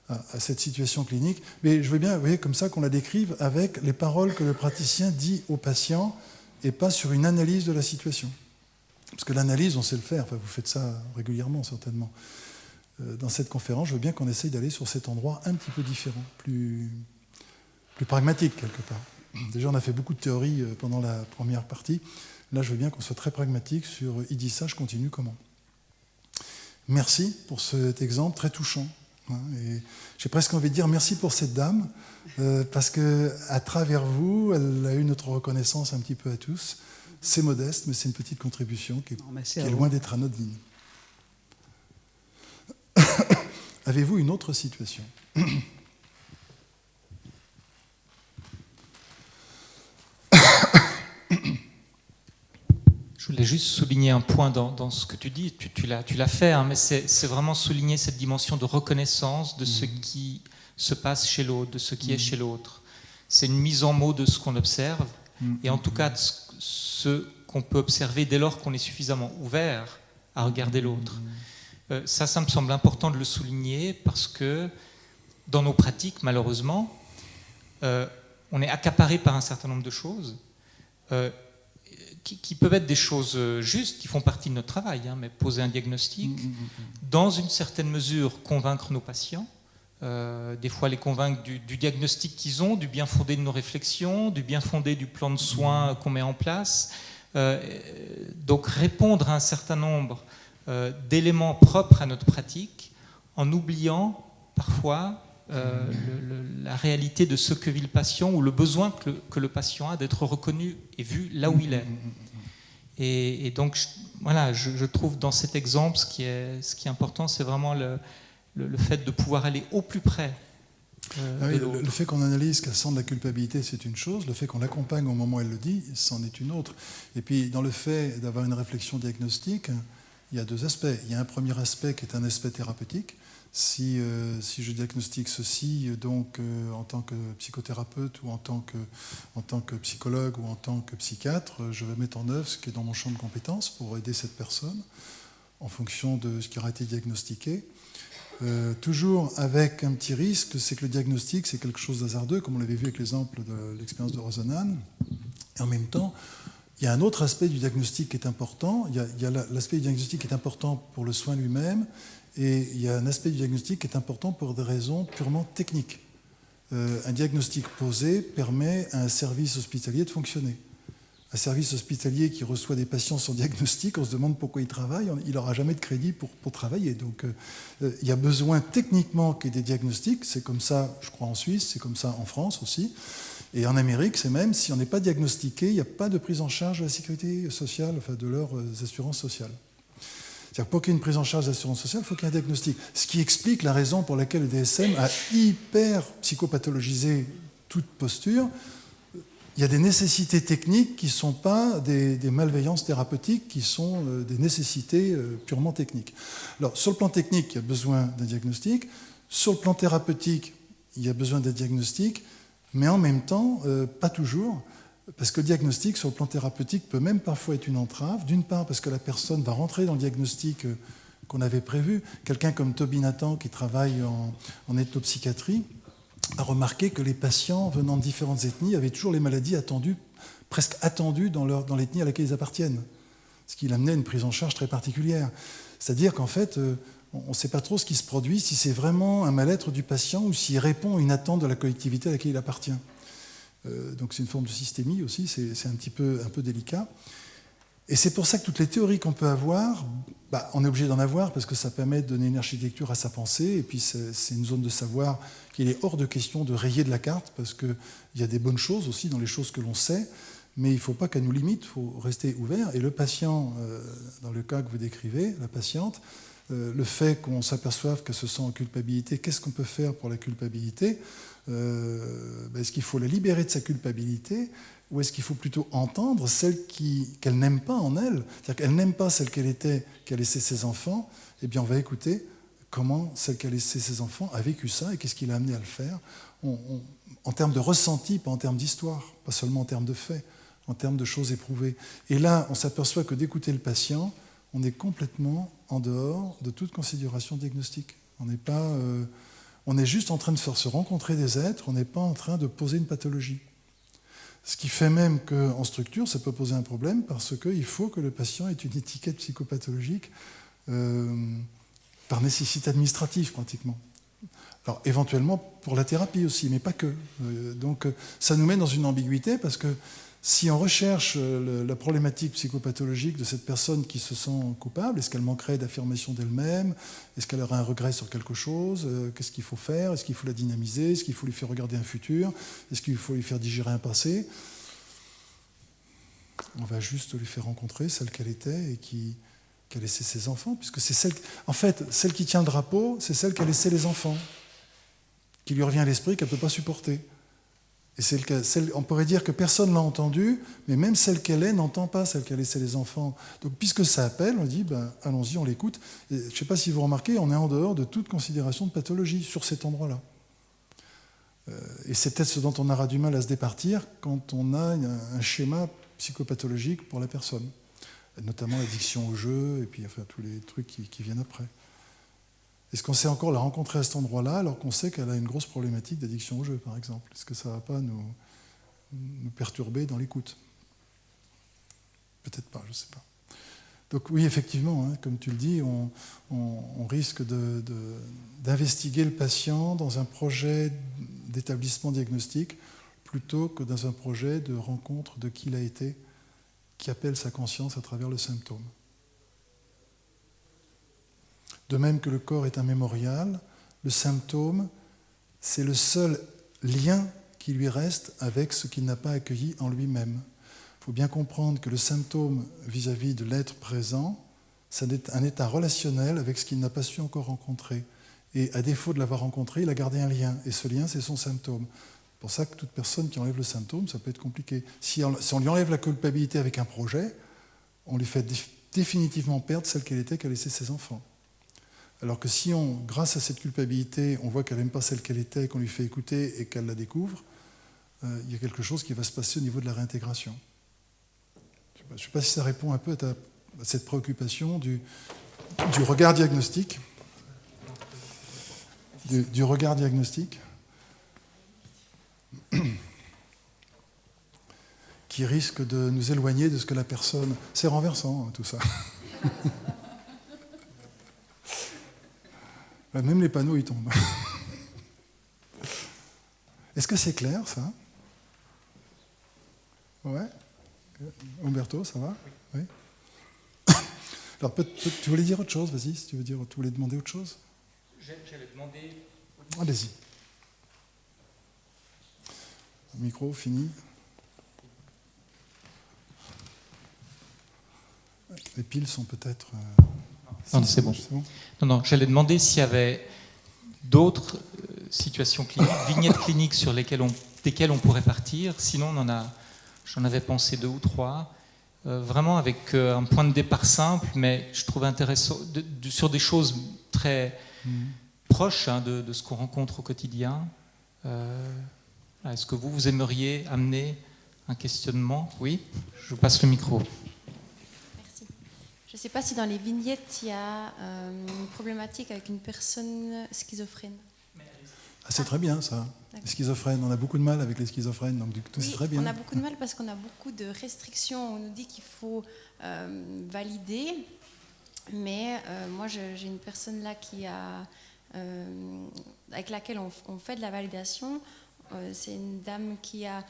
à cette situation clinique. Mais je veux bien, vous voyez, comme ça qu'on la décrive avec les paroles que le praticien dit au patient et pas sur une analyse de la situation. Parce que l'analyse, on sait le faire, enfin, vous faites ça régulièrement certainement. Dans cette conférence, je veux bien qu'on essaye d'aller sur cet endroit un petit peu différent, plus pragmatique quelque part. Déjà, on a fait beaucoup de théorie pendant la première partie. Là, je veux bien qu'on soit très pragmatique sur « il dit ça, je continue comment ?» Merci pour cet exemple très touchant. Et j'ai presque envie de dire merci pour cette dame, parce qu'à travers vous, elle a eu notre reconnaissance un petit peu à tous. C'est modeste, mais c'est une petite contribution qui est loin d'être anodine. Avez-vous une autre situation ? Je voulais juste souligner un point dans ce que tu dis, tu l'as fait, hein, mais c'est vraiment souligner cette dimension de reconnaissance de ce qui se passe chez l'autre, de ce qui est chez l'autre. C'est une mise en mots de ce qu'on observe, et en tout cas de ce qu'on peut observer dès lors qu'on est suffisamment ouvert à regarder l'autre. Ça me semble important de le souligner, parce que dans nos pratiques, malheureusement, on est accaparé par un certain nombre de choses, qui peuvent être des choses justes, qui font partie de notre travail, hein, mais poser un diagnostic, dans une certaine mesure convaincre nos patients, des fois les convaincre du diagnostic qu'ils ont, du bien fondé de nos réflexions, du bien fondé du plan de soins qu'on met en place, donc répondre à un certain nombre d'éléments propres à notre pratique, en oubliant parfois la réalité de ce que vit le patient ou le besoin que le patient a d'être reconnu et vu là où il est. Et donc, voilà, je trouve dans cet exemple, ce qui est important, c'est vraiment le fait de pouvoir aller au plus près de l'autre. Le fait qu'on analyse qu'elle sent de la culpabilité, c'est une chose. Le fait qu'on l'accompagne au moment où elle le dit, c'en est une autre. Et puis, dans le fait d'avoir une réflexion diagnostique, il y a deux aspects. Il y a un premier aspect qui est un aspect thérapeutique. Si je diagnostique ceci, donc en tant que psychothérapeute ou en tant que psychologue ou en tant que psychiatre, je vais mettre en œuvre ce qui est dans mon champ de compétences pour aider cette personne en fonction de ce qui aura été diagnostiqué. Toujours avec un petit risque, c'est que le diagnostic, c'est quelque chose d'hasardeux, comme on l'avait vu avec l'exemple de l'expérience de Rosanane. Et en même temps, il y a un autre aspect du diagnostic qui est important. Il y a l'aspect du diagnostic qui est important pour le soin lui-même, et il y a un aspect du diagnostic qui est important pour des raisons purement techniques. Un diagnostic posé permet à un service hospitalier de fonctionner. Un service hospitalier qui reçoit des patients sans diagnostic, on se demande pourquoi il travaille, il n'aura jamais de crédit pour travailler. Donc il y a besoin techniquement qu'il y ait des diagnostics, c'est comme ça, je crois, en Suisse, c'est comme ça en France aussi. Et en Amérique, c'est même, si on n'est pas diagnostiqué, il n'y a pas de prise en charge de la sécurité sociale, enfin de leurs assurances sociales. C'est-à-dire pour qu'il y ait une prise en charge de l'assurance sociale, il faut qu'il y ait un diagnostic. Ce qui explique la raison pour laquelle le DSM a hyper psychopathologisé toute posture. Il y a des nécessités techniques qui ne sont pas des malveillances thérapeutiques, qui sont des nécessités purement techniques. Alors, sur le plan technique, il y a besoin d'un diagnostic. Sur le plan thérapeutique, il y a besoin d'un diagnostic, mais en même temps, pas toujours, parce que le diagnostic, sur le plan thérapeutique, peut même parfois être une entrave. D'une part, parce que la personne va rentrer dans le diagnostic qu'on avait prévu. Quelqu'un comme Toby Nathan, qui travaille en ethnopsychiatrie, a remarqué que les patients venant de différentes ethnies avaient toujours les maladies presque attendues dans l'ethnie à laquelle ils appartiennent, ce qui l'amenait à une prise en charge très particulière. C'est-à-dire qu'en fait, on ne sait pas trop ce qui se produit, si c'est vraiment un mal-être du patient ou s'il répond à une attente de la collectivité à laquelle il appartient. Donc c'est une forme de systémie aussi, c'est un peu délicat. Et c'est pour ça que toutes les théories qu'on peut avoir, on est obligé d'en avoir parce que ça permet de donner une architecture à sa pensée, et puis c'est une zone de savoir qu'il est hors de question de rayer de la carte, parce qu'il y a des bonnes choses aussi dans les choses que l'on sait, mais il ne faut pas qu'elle nous limite, il faut rester ouvert. Et le patient, dans le cas que vous décrivez, la patiente, le fait qu'on s'aperçoive qu'elle se sent en culpabilité, qu'est-ce qu'on peut faire pour la culpabilité ? Est-ce qu'il faut la libérer de sa culpabilité ? Ou est-ce qu'il faut plutôt entendre celle qu'elle n'aime pas en elle ? C'est-à-dire qu'elle n'aime pas celle qu'elle était, qu'elle laissait ses enfants. Eh bien, on va écouter comment celle qui a laissé ses enfants a vécu ça et qu'est-ce qui l'a amené à le faire, en termes de ressenti, pas en termes d'histoire, pas seulement en termes de faits, en termes de choses éprouvées. Et là, on s'aperçoit que d'écouter le patient, on est complètement en dehors de toute considération diagnostique. On est juste en train de faire se rencontrer des êtres, on n'est pas en train de poser une pathologie. Ce qui fait même qu'en structure, ça peut poser un problème parce qu'il faut que le patient ait une étiquette psychopathologique par nécessité administrative pratiquement. Alors éventuellement pour la thérapie aussi, mais pas que. Donc ça nous met dans une ambiguïté parce que si on recherche la problématique psychopathologique de cette personne qui se sent coupable, est-ce qu'elle manquerait d'affirmation d'elle-même ? Est-ce qu'elle aurait un regret sur quelque chose ? Qu'est-ce qu'il faut faire ? Est-ce qu'il faut la dynamiser ? Est-ce qu'il faut lui faire regarder un futur ? Est-ce qu'il faut lui faire digérer un passé ? On va juste lui faire rencontrer celle qu'elle était et qui a laissé ses enfants, puisque c'est celle qui tient le drapeau, c'est celle qui a laissé les enfants, qui lui revient à l'esprit qu'elle ne peut pas supporter. Et on pourrait dire que personne ne l'a entendue, mais même celle qu'elle est n'entend pas celle qui a laissé les enfants. Donc puisque ça appelle, on dit, allons-y, on l'écoute. Et je ne sais pas si vous remarquez, on est en dehors de toute considération de pathologie sur cet endroit-là. Et c'est peut-être ce dont on aura du mal à se départir quand on a un schéma psychopathologique pour la personne. Notamment l'addiction au jeu, et puis tous les trucs qui viennent après. Est-ce qu'on sait encore la rencontrer à cet endroit-là, alors qu'on sait qu'elle a une grosse problématique d'addiction au jeu, par exemple ? Est-ce que ça ne va pas nous perturber dans l'écoute ? Peut-être pas, je ne sais pas. Donc oui, effectivement, comme tu le dis, on risque d'investiguer le patient dans un projet d'établissement diagnostique plutôt que dans un projet de rencontre de qui il a été, qui appelle sa conscience à travers le symptôme. De même que le corps est un mémorial, le symptôme, c'est le seul lien qui lui reste avec ce qu'il n'a pas accueilli en lui-même. Il faut bien comprendre que le symptôme vis-à-vis de l'être présent, c'est un état relationnel avec ce qu'il n'a pas su encore rencontrer. Et à défaut de l'avoir rencontré, il a gardé un lien. Et ce lien, c'est son symptôme. C'est pour ça que toute personne qui enlève le symptôme, ça peut être compliqué. Si on lui enlève la culpabilité avec un projet, on lui fait définitivement perdre celle qu'elle était, qu'a laissé ses enfants. Alors que si, grâce à cette culpabilité, on voit qu'elle n'aime pas celle qu'elle était, qu'on lui fait écouter et qu'elle la découvre, il y a quelque chose qui va se passer au niveau de la réintégration. Je ne sais pas si ça répond un peu à cette préoccupation du regard diagnostique. Du regard diagnostique qui risque de nous éloigner de ce que la personne... C'est renversant, hein, tout ça. Même les panneaux, ils tombent. Est-ce que c'est clair, ça? Ouais. Umberto, ça va? Oui. Alors, tu voulais dire autre chose? Vas-y, si tu voulais demander autre chose? J'allais demander... Allez-y. Micro, fini. Les piles sont peut-être... Non, c'est bon. Non, j'allais demander s'il y avait d'autres situations cliniques, vignettes cliniques sur desquelles on pourrait partir. Sinon, j'en avais pensé 2 ou 3. Vraiment avec un point de départ simple, mais je trouve intéressant, sur des choses très proches de ce qu'on rencontre au quotidien. Est-ce que vous aimeriez amener un questionnement? Oui, je vous passe le micro. Merci. Je ne sais pas si dans les vignettes, il y a une problématique avec une personne schizophrène. C'est très bien, ça. Les schizophrènes, on a beaucoup de mal avec les schizophrènes, donc du coup, c'est très bien. On a beaucoup de mal parce qu'on a beaucoup de restrictions. On nous dit qu'il faut valider, mais moi, j'ai une personne là avec laquelle on fait de la validation. C'est une dame qui a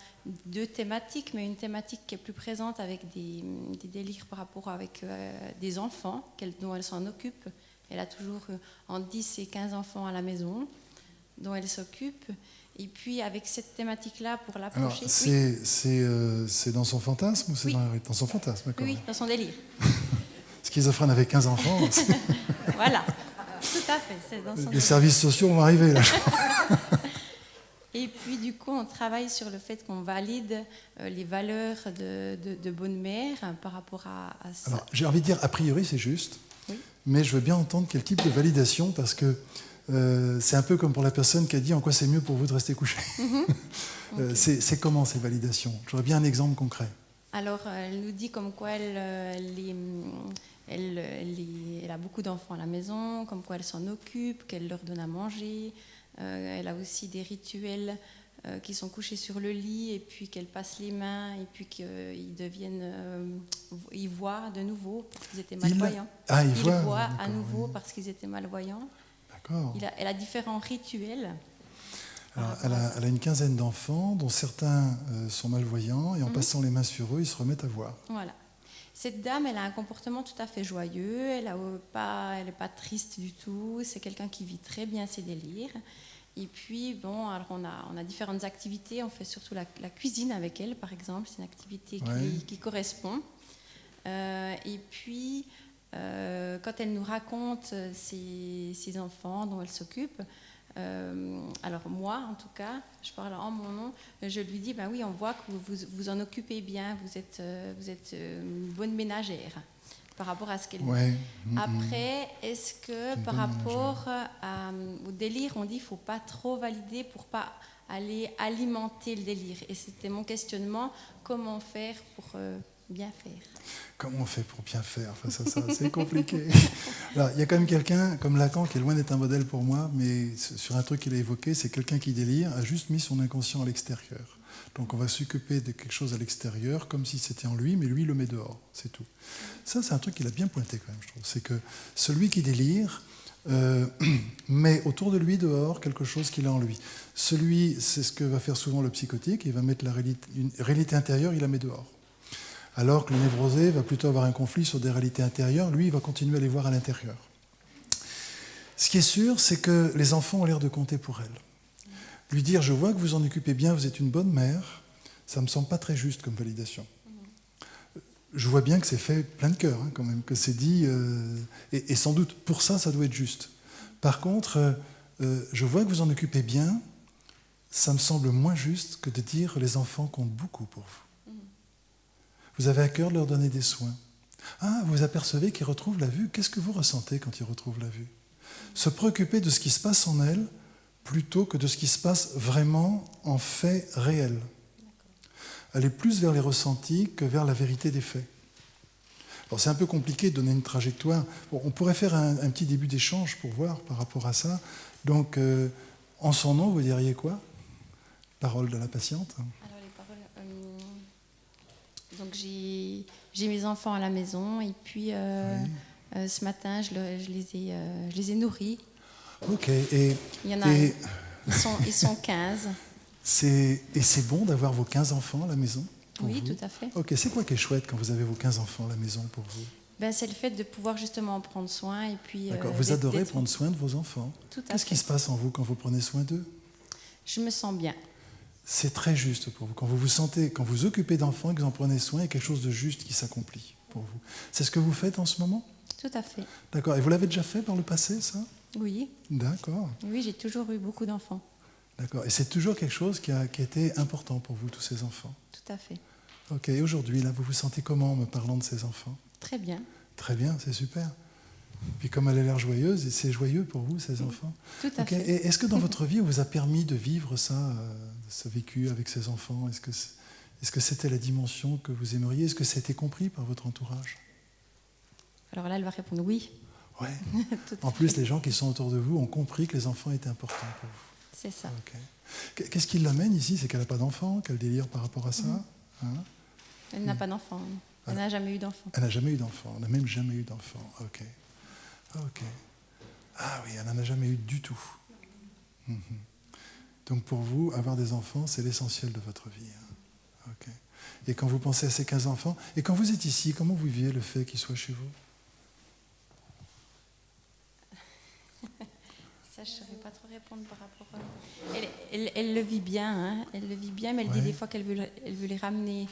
2 thématiques, mais une thématique qui est plus présente avec des délires par rapport avec des enfants dont elle s'en occupe. Elle a toujours entre 10 et 15 enfants à la maison dont elle s'occupe. Et puis avec cette thématique-là, pour l'approcher... Alors, c'est dans son fantasme ou c'est dans son fantasme? D'accord. Oui, dans son délire. Schizophrène avec 15 enfants. Voilà, tout à fait. C'est dans son Les services sociaux vont arriver là. Et puis du coup, on travaille sur le fait qu'on valide les valeurs de bonne mère par rapport à ça. Alors, j'ai envie de dire, a priori, c'est juste, oui. Mais je veux bien entendre quel type de validation, parce que c'est un peu comme pour la personne qui a dit en quoi c'est mieux pour vous de rester couché. Okay. C'est comment ces validations? J'aurais bien un exemple concret. Alors, elle nous dit comme quoi elle a beaucoup d'enfants à la maison, comme quoi elle s'en occupe, qu'elle leur donne à manger. Elle a aussi des rituels qui sont couchés sur le lit et puis qu'elle passe les mains et puis ils voient de nouveau parce qu'ils étaient malvoyants. Ils voient à nouveau parce qu'ils étaient malvoyants. D'accord. Elle a différents rituels. Alors, elle a une quinzaine d'enfants dont certains sont malvoyants et en passant les mains sur eux, ils se remettent à voir. Voilà. Cette dame, elle a un comportement tout à fait joyeux, elle n'est pas triste du tout, c'est quelqu'un qui vit très bien ses délires. Et puis, bon, alors on a différentes activités, on fait surtout la cuisine avec elle, par exemple, c'est une activité qui correspond. Et puis, quand elle nous raconte ses enfants dont elle s'occupe, alors moi, en tout cas, je parle en mon nom, je lui dis, ben oui, on voit que vous vous en occupez bien, vous êtes une bonne ménagère par rapport à ce qu'elle dit. Après, est-ce que par rapport au délire, on dit qu'il ne faut pas trop valider pour ne pas aller alimenter le délire? Et c'était mon questionnement, comment faire pour bien faire? Comment on fait pour bien faire? Enfin, ça c'est compliqué. Alors, il y a quand même quelqu'un comme Lacan qui est loin d'être un modèle pour moi, mais sur un truc qu'il a évoqué, c'est quelqu'un qui délire, a juste mis son inconscient à l'extérieur. Donc on va s'occuper de quelque chose à l'extérieur comme si c'était en lui, mais lui il le met dehors, c'est tout. Ça c'est un truc qu'il a bien pointé quand même, je trouve. C'est que celui qui délire met autour de lui dehors quelque chose qu'il a en lui. Celui, c'est ce que va faire souvent le psychotique, il va mettre une réalité intérieure, il la met dehors. Alors que le névrosé va plutôt avoir un conflit sur des réalités intérieures, lui il va continuer à les voir à l'intérieur. Ce qui est sûr, c'est que les enfants ont l'air de compter pour elle. Lui dire « je vois que vous en occupez bien, vous êtes une bonne mère », ça ne me semble pas très juste comme validation. Je vois bien que c'est fait plein de cœur, hein, quand même, que c'est dit, et sans doute pour ça, ça doit être juste. Par contre, je vois que vous en occupez bien, ça me semble moins juste que de dire les enfants comptent beaucoup pour vous. Vous avez à cœur de leur donner des soins. Ah, vous apercevez qu'ils retrouvent la vue. Qu'est-ce que vous ressentez quand ils retrouvent la vue? Se préoccuper de ce qui se passe en elles plutôt que de ce qui se passe vraiment en fait réel. Aller plus vers les ressentis que vers la vérité des faits. Alors c'est un peu compliqué de donner une trajectoire. Bon, on pourrait faire un petit début d'échange pour voir par rapport à ça. Donc, en son nom, vous diriez quoi? Parole de la patiente. Alors les paroles, donc j'ai mes enfants à la maison et puis Oui. ce matin je les ai nourris. Ok. Et Il y en a, ils sont 15. c'est bon d'avoir vos 15 enfants à la maison pour Oui, vous? tout à fait. Ok, c'est quoi qui est chouette quand vous avez vos 15 enfants à la maison pour vous? Ben, c'est le fait de pouvoir justement en prendre soin et puis. D'accord. Vous adorez prendre soin de vos enfants. Tout à fait. Qu'est-ce qui se passe en vous quand vous prenez soin d'eux? Je me sens bien. C'est très juste pour vous. Quand vous vous sentez, quand vous occupez d'enfants et que vous en prenez soin, il y a quelque chose de juste qui s'accomplit pour vous. C'est ce que vous faites en ce moment? Tout à fait. D'accord. Et vous l'avez déjà fait par le passé, ça? Oui. D'accord. Oui, j'ai toujours eu beaucoup d'enfants. D'accord. Et c'est toujours quelque chose qui a été important pour vous, tous ces enfants? Tout à fait. Ok. Et aujourd'hui, là, vous vous sentez comment en me parlant de ces enfants? Très bien. Très bien, c'est super. Puis comme elle a l'air joyeuse, c'est joyeux pour vous, ces enfants? Tout à fait. Et est-ce que dans votre vie, on vous a permis de vivre ça, ce vécu avec ces enfants? Est-ce que c'était la dimension que vous aimeriez? Est-ce que ça a été compris par votre entourage? Alors là, elle va répondre oui. Ouais. Tout à En plus, fait. les gens qui sont autour de vous ont compris que les enfants étaient importants pour vous. C'est ça. Ok. Qu'est-ce qui l'amène ici? C'est qu'elle n'a pas d'enfant, qu'elle délire par rapport à ça? Hein? Elle n'a pas d'enfant. Elle n'a jamais eu d'enfant. Elle n'a jamais eu d'enfant. Elle n'a même jamais eu d'enfant. Ok. Ok. Ah oui, elle n'en a jamais eu du tout. Mhm. Donc pour vous, avoir des enfants, c'est l'essentiel de votre vie. Hein. Ok. Et quand vous pensez à ces 15 enfants, et quand vous êtes ici, comment vous vivez le fait qu'ils soient chez vous? Ça, je ne saurais pas trop répondre par rapport à... Elle le vit bien, hein. Elle le vit bien, mais elle dit Ouais. des fois qu'elle veut les ramener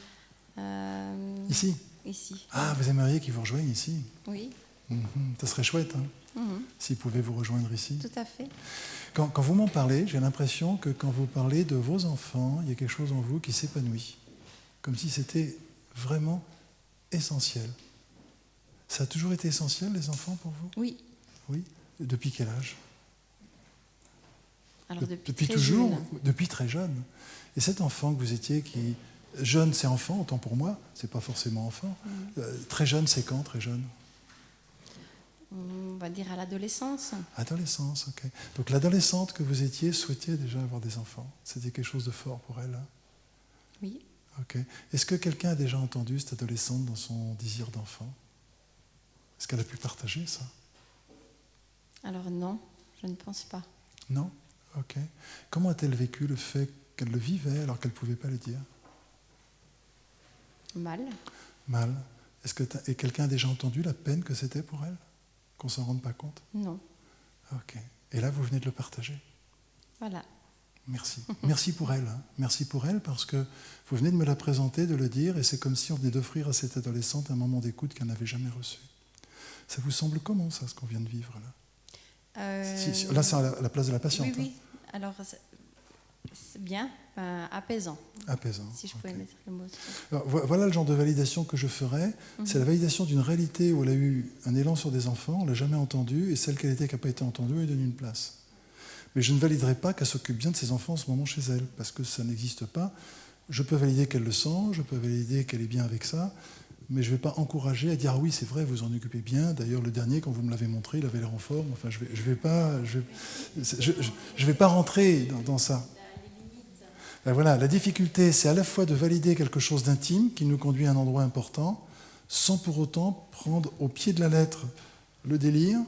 Ici? ici. Ah, vous aimeriez qu'ils vous rejoignent ici? Oui, Ça serait chouette, hein, s'ils pouvaient vous rejoindre ici. tout à fait. Quand vous m'en parlez, j'ai l'impression que quand vous parlez de vos enfants, il y a quelque chose en vous qui s'épanouit. Comme si c'était vraiment essentiel. Ça a toujours été essentiel, les enfants, pour vous? Oui. Oui. Depuis quel âge? Alors depuis très toujours? jeune. Depuis très jeune. Et cet enfant que vous étiez, qui... Jeune, c'est enfant, autant pour moi, c'est pas forcément enfant. Très jeune, c'est quand, très jeune? On va dire à l'adolescence. Adolescence, ok. Donc l'adolescente que vous étiez souhaitait déjà avoir des enfants. C'était quelque chose de fort pour elle. Hein? Oui. Ok. Est-ce que quelqu'un a déjà entendu cette adolescente dans son désir d'enfant? Est-ce qu'elle a pu partager ça? Alors non, je ne pense pas. Non? Ok. Comment a-t-elle vécu le fait qu'elle le vivait alors qu'elle ne pouvait pas le dire? Mal. Mal. Et quelqu'un a déjà entendu la peine que c'était pour elle? Qu'on ne s'en rende pas compte? Non. Ok. Et là, vous venez de le partager. Voilà. Merci. Merci pour elle. Hein. Merci pour elle parce que vous venez de me la présenter, de le dire, et c'est comme si on venait d'offrir à cette adolescente un moment d'écoute qu'elle n'avait jamais reçu. Ça vous semble comment, ça, ce qu'on vient de vivre là? Là, c'est à la place de la patiente. Oui, oui. Hein. Alors, c'est bien, apaisant. Apaisant. Si je pouvais mettre le mot. Alors, voilà le genre de validation que je ferais. C'est la validation d'une réalité où elle a eu un élan sur des enfants, on ne l'a jamais entendue, et celle qu'elle était qui n'a pas été entendue, on lui donne une place. Mais je ne validerai pas qu'elle s'occupe bien de ses enfants en ce moment chez elle, parce que ça n'existe pas. Je peux valider qu'elle le sent, je peux valider qu'elle est bien avec ça, mais je ne vais pas encourager à dire ah oui, c'est vrai, vous en occupez bien. D'ailleurs, le dernier, quand vous me l'avez montré, il avait l'air en forme. Enfin, je vais pas rentrer dans ça. Ben voilà, la difficulté, c'est à la fois de valider quelque chose d'intime qui nous conduit à un endroit important, sans pour autant prendre au pied de la lettre le délire,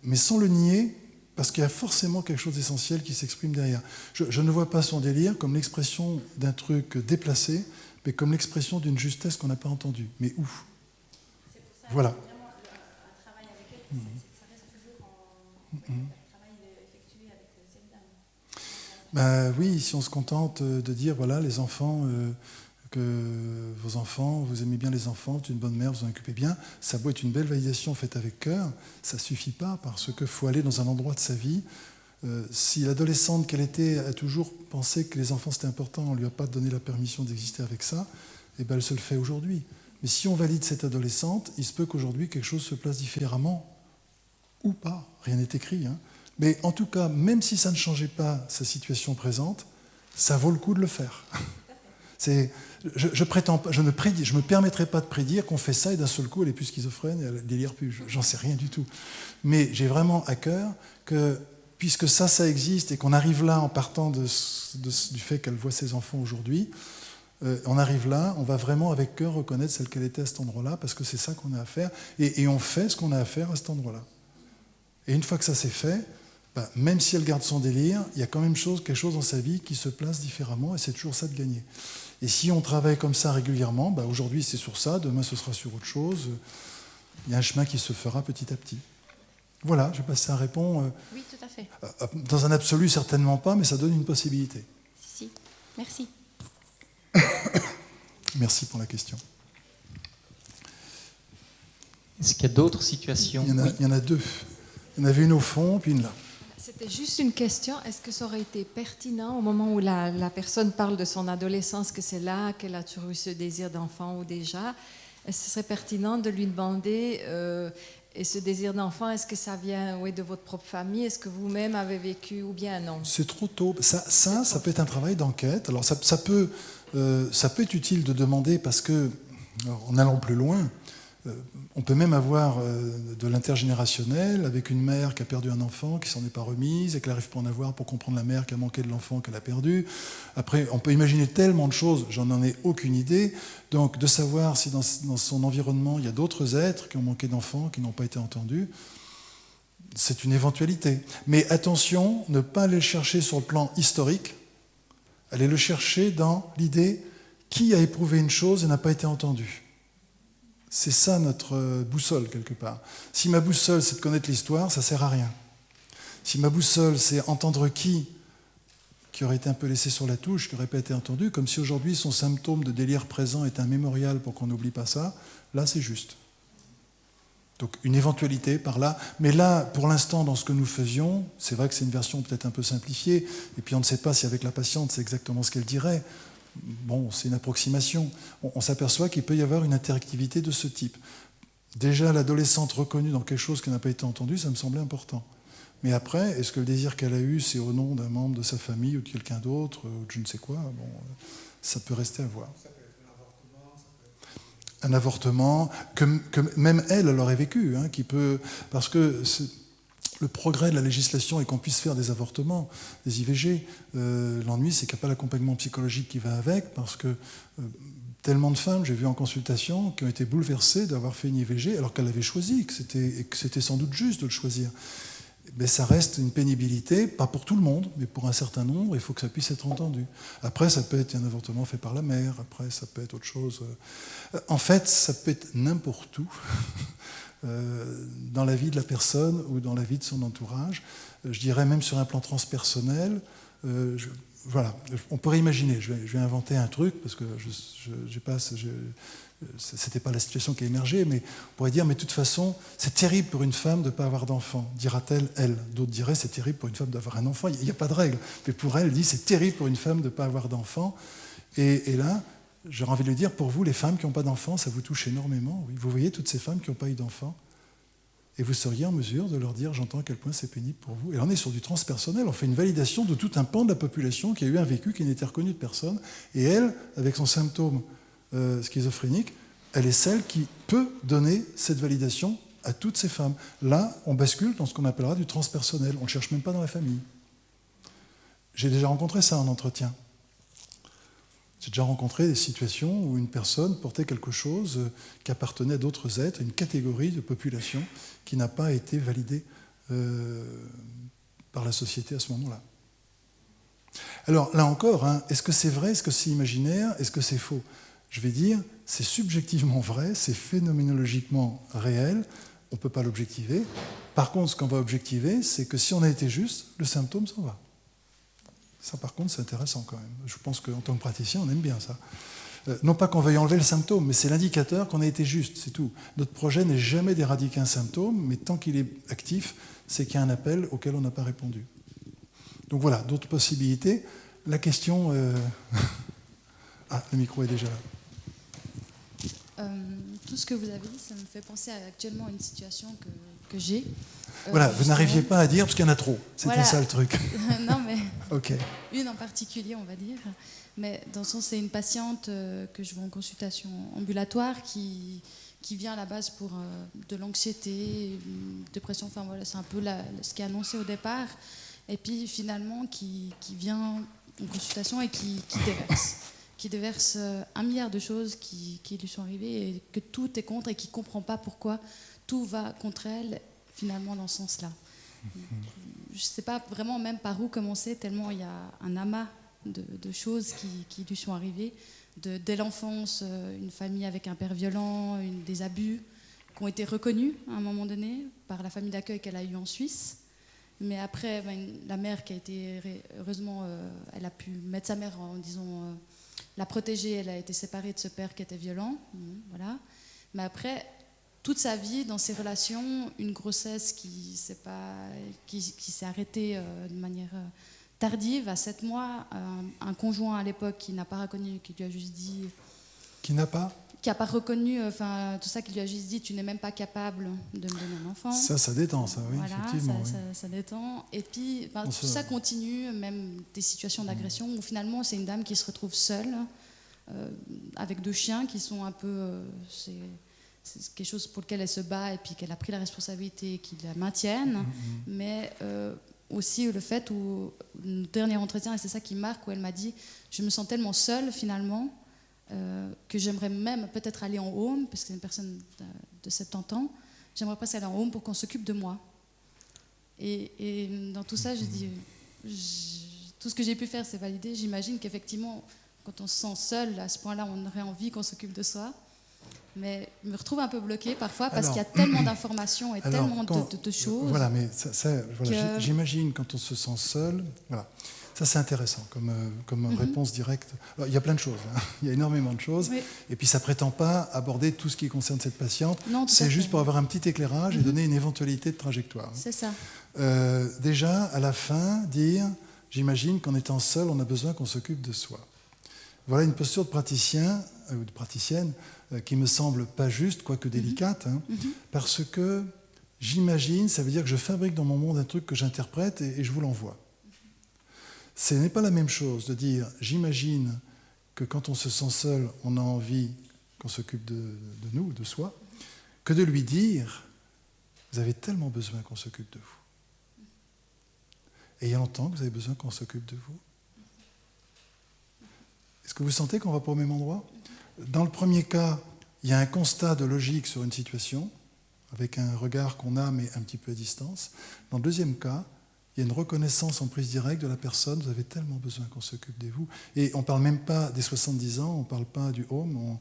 mais sans le nier, parce qu'il y a forcément quelque chose d'essentiel qui s'exprime derrière. Je ne vois pas son délire comme l'expression d'un truc déplacé, mais comme l'expression d'une justesse qu'on n'a pas entendue. Mais où? Voilà. Ben oui, si on se contente de dire, voilà, les enfants, que vos enfants, vous aimez bien les enfants, vous êtes une bonne mère, vous en occupez bien, ça doit être une belle validation faite avec cœur, ça ne suffit pas parce qu'il faut aller dans un endroit de sa vie. Si l'adolescente qu'elle était a toujours pensé que les enfants c'était important, on ne lui a pas donné la permission d'exister avec ça, et ben elle se le fait aujourd'hui. Mais si on valide cette adolescente, il se peut qu'aujourd'hui quelque chose se place différemment, ou pas, rien n'est écrit. Hein. Mais en tout cas, même si ça ne changeait pas sa situation présente, ça vaut le coup de le faire. Je ne me permettrai pas de prédire qu'on fait ça et d'un seul coup elle est plus schizophrène et elle ne délire plus. J'en sais rien du tout. Mais j'ai vraiment à cœur que, puisque ça existe et qu'on arrive là en partant du fait qu'elle voit ses enfants aujourd'hui, on arrive là, on va vraiment avec cœur reconnaître celle qu'elle était à cet endroit-là, parce que c'est ça qu'on a à faire, et on fait ce qu'on a à faire à cet endroit-là. Et une fois que ça s'est fait, ben, même si elle garde son délire, il y a quand même quelque chose dans sa vie qui se place différemment, et c'est toujours ça de gagner. Et si on travaille comme ça régulièrement, ben aujourd'hui c'est sur ça, demain ce sera sur autre chose, il y a un chemin qui se fera petit à petit. Voilà, je sais pas si ça répond. Oui, tout à fait. Dans un absolu, certainement pas, mais ça donne une possibilité. Si, merci. Merci pour la question. Est-ce qu'il y a d'autres situations? Il y en a deux. Il y en avait une au fond, puis une là. C'était juste une question. Est-ce que ça aurait été pertinent au moment où la personne parle de son adolescence, que c'est là qu'elle a toujours eu ce désir d'enfant ou déjà, est-ce que ce serait pertinent de lui demander, et ce désir d'enfant, est-ce que ça vient de votre propre famille? Est-ce que vous-même avez vécu ou bien non? C'est trop tôt. Ça peut être un travail d'enquête. Alors ça peut être utile de demander parce que, en allant plus loin, on peut même avoir de l'intergénérationnel avec une mère qui a perdu un enfant, qui s'en est pas remise et qui n'arrive pas à en avoir pour comprendre la mère qui a manqué de l'enfant qu'elle a perdu. Après, on peut imaginer tellement de choses, j'en ai aucune idée. Donc, de savoir si dans son environnement, il y a d'autres êtres qui ont manqué d'enfants, qui n'ont pas été entendus, c'est une éventualité. Mais attention, ne pas aller le chercher sur le plan historique, aller le chercher dans l'idée qui a éprouvé une chose et n'a pas été entendu. C'est ça notre boussole, quelque part. Si ma boussole, c'est de connaître l'histoire, ça ne sert à rien. Si ma boussole, c'est entendre qui aurait été un peu laissé sur la touche, qui n'aurait pas été entendu, comme si aujourd'hui son symptôme de délire présent est un mémorial pour qu'on n'oublie pas ça, là c'est juste. Donc une éventualité par là. Mais là, pour l'instant, dans ce que nous faisions, c'est vrai que c'est une version peut-être un peu simplifiée, et puis on ne sait pas si avec la patiente c'est exactement ce qu'elle dirait. Bon, c'est une approximation. On s'aperçoit qu'il peut y avoir une interactivité de ce type. Déjà, l'adolescente reconnue dans quelque chose qui n'a pas été entendu, ça me semblait important. Mais après, est-ce que le désir qu'elle a eu, c'est au nom d'un membre de sa famille ou de quelqu'un d'autre, ou de je ne sais quoi? Bon, ça peut rester à voir. Ça peut être un avortement que même elle aurait vécu, hein, qui peut, parce que le progrès de la législation est qu'on puisse faire des avortements, des IVG. L'ennui, c'est qu'il n'y a pas l'accompagnement psychologique qui va avec, parce que tellement de femmes, j'ai vu en consultation, qui ont été bouleversées d'avoir fait une IVG alors qu'elles avaient choisi, que c'était sans doute juste de le choisir. Mais ça reste une pénibilité, pas pour tout le monde, mais pour un certain nombre, il faut que ça puisse être entendu. Après, ça peut être un avortement fait par la mère, après, ça peut être autre chose. En fait, ça peut être n'importe où. Dans la vie de la personne ou dans la vie de son entourage. Je dirais même sur un plan transpersonnel. Voilà, on pourrait imaginer, je vais inventer un truc, parce que c'était pas la situation qui a émergé, mais on pourrait dire, mais de toute façon, c'est terrible pour une femme de ne pas avoir d'enfant, dira-t-elle, elle. D'autres diraient, c'est terrible pour une femme d'avoir un enfant, il n'y a pas de règle. Mais pour elle, elle dit, c'est terrible pour une femme de ne pas avoir d'enfant. Et là, j'aurais envie de le dire, pour vous, les femmes qui n'ont pas d'enfants, ça vous touche énormément. Oui. Vous voyez toutes ces femmes qui n'ont pas eu d'enfants, et vous seriez en mesure de leur dire, j'entends à quel point c'est pénible pour vous. Et là, on est sur du transpersonnel, on fait une validation de tout un pan de la population qui a eu un vécu qui n'était reconnu de personne. Et elle, avec son symptôme schizophrénique, elle est celle qui peut donner cette validation à toutes ces femmes. Là, on bascule dans ce qu'on appellera du transpersonnel. On ne le cherche même pas dans la famille. J'ai déjà rencontré ça en entretien. J'ai déjà rencontré des situations où une personne portait quelque chose qui appartenait à d'autres êtres, une catégorie de population qui n'a pas été validée par la société à ce moment-là. Alors là encore, hein, est-ce que c'est vrai, est-ce que c'est imaginaire, est-ce que c'est faux? Je vais dire, c'est subjectivement vrai, c'est phénoménologiquement réel, on ne peut pas l'objectiver, Par contre, ce qu'on va objectiver, c'est que si on a été juste, le symptôme s'en va. Ça, par contre, c'est intéressant quand même. Je pense qu'en tant que praticien, on aime bien ça. Non pas qu'on veuille enlever le symptôme, mais c'est l'indicateur qu'on a été juste, c'est tout. Notre projet n'est jamais d'éradiquer un symptôme, mais tant qu'il est actif, c'est qu'il y a un appel auquel on n'a pas répondu. Donc voilà, d'autres possibilités. La question... Ah, le micro est déjà là. Tout ce que vous avez dit, ça me fait penser actuellement à une situation que j'ai. Voilà, vous n'arriviez pas à dire parce qu'il y en a trop. C'était voilà. Ça le truc. Non, mais Ok. une en particulier, on va dire. Mais dans le sens, c'est une patiente que je vois en consultation ambulatoire qui vient à la base pour de l'anxiété, une dépression, enfin voilà, c'est un peu ce qui est annoncé au départ. Et puis finalement, qui vient en consultation et qui déverse 1 milliard de choses qui lui sont arrivées et que tout est contre et qui ne comprend pas pourquoi tout va contre elle, finalement, dans ce sens-là. Je ne sais pas vraiment même par où commencer, tellement il y a un amas de choses qui lui sont arrivées. Dès l'enfance, une famille avec un père violent, des abus qui ont été reconnus à un moment donné par la famille d'accueil qu'elle a eue en Suisse. Mais après, la mère qui a été, heureusement, elle a pu mettre sa mère en disant... la protéger, elle a été séparée de ce père qui était violent, voilà. Mais après, toute sa vie, dans ses relations, une grossesse qui s'est arrêtée de manière tardive, à 7 mois, un conjoint à l'époque qui n'a pas reconnu, qui lui a juste dit... Qui n'a pas ? Qui n'a pas reconnu, enfin, tout ça, qui lui a juste dit, tu n'es même pas capable de me donner un enfant. Ça détend, ça, oui, voilà, effectivement. Ça détend. Et puis, tout ça continue, même des situations d'agression, où finalement, c'est une dame qui se retrouve seule, avec 2 chiens qui sont un peu... c'est quelque chose pour lequel elle se bat, et puis qu'elle a pris la responsabilité, qu'ils la maintiennent. Mais aussi le fait où, le dernier entretien, et c'est ça qui marque, où elle m'a dit, je me sens tellement seule, finalement, que j'aimerais même peut-être aller en home, parce que c'est une personne de 70 ans, j'aimerais presque aller en home pour qu'on s'occupe de moi. Et dans tout ça, j'ai dit, tout ce que j'ai pu faire, c'est valider. J'imagine qu'effectivement, quand on se sent seul, à ce point-là, on aurait envie qu'on s'occupe de soi. Mais je me retrouve un peu bloquée parfois, parce qu'il y a tellement d'informations et tellement de choses. Voilà, mais voilà, j'imagine quand on se sent seul, voilà. Ça, c'est intéressant comme réponse directe. Alors, il y a plein de choses, hein. Il y a énormément de choses. Oui. Et puis, ça ne prétend pas aborder tout ce qui concerne cette patiente. C'est juste pour avoir un petit éclairage et donner une éventualité de trajectoire. C'est ça. Déjà, à la fin, dire, j'imagine qu'en étant seul, on a besoin qu'on s'occupe de soi. Voilà une posture de praticien ou de praticienne qui me semble pas juste, quoique délicate, hein, parce que j'imagine, ça veut dire que je fabrique dans mon monde un truc que j'interprète et je vous l'envoie. Ce n'est pas la même chose de dire j'imagine que quand on se sent seul, on a envie qu'on s'occupe de nous, de soi, que de lui dire vous avez tellement besoin qu'on s'occupe de vous. Et il y a longtemps que vous avez besoin qu'on s'occupe de vous. Est-ce que vous sentez qu'on va pas au même endroit ? Dans le premier cas, il y a un constat de logique sur une situation, avec un regard qu'on a mais un petit peu à distance. Dans le deuxième cas, il y a une reconnaissance en prise directe de la personne, vous avez tellement besoin qu'on s'occupe de vous. Et on ne parle même pas des 70 ans, on ne parle pas du home,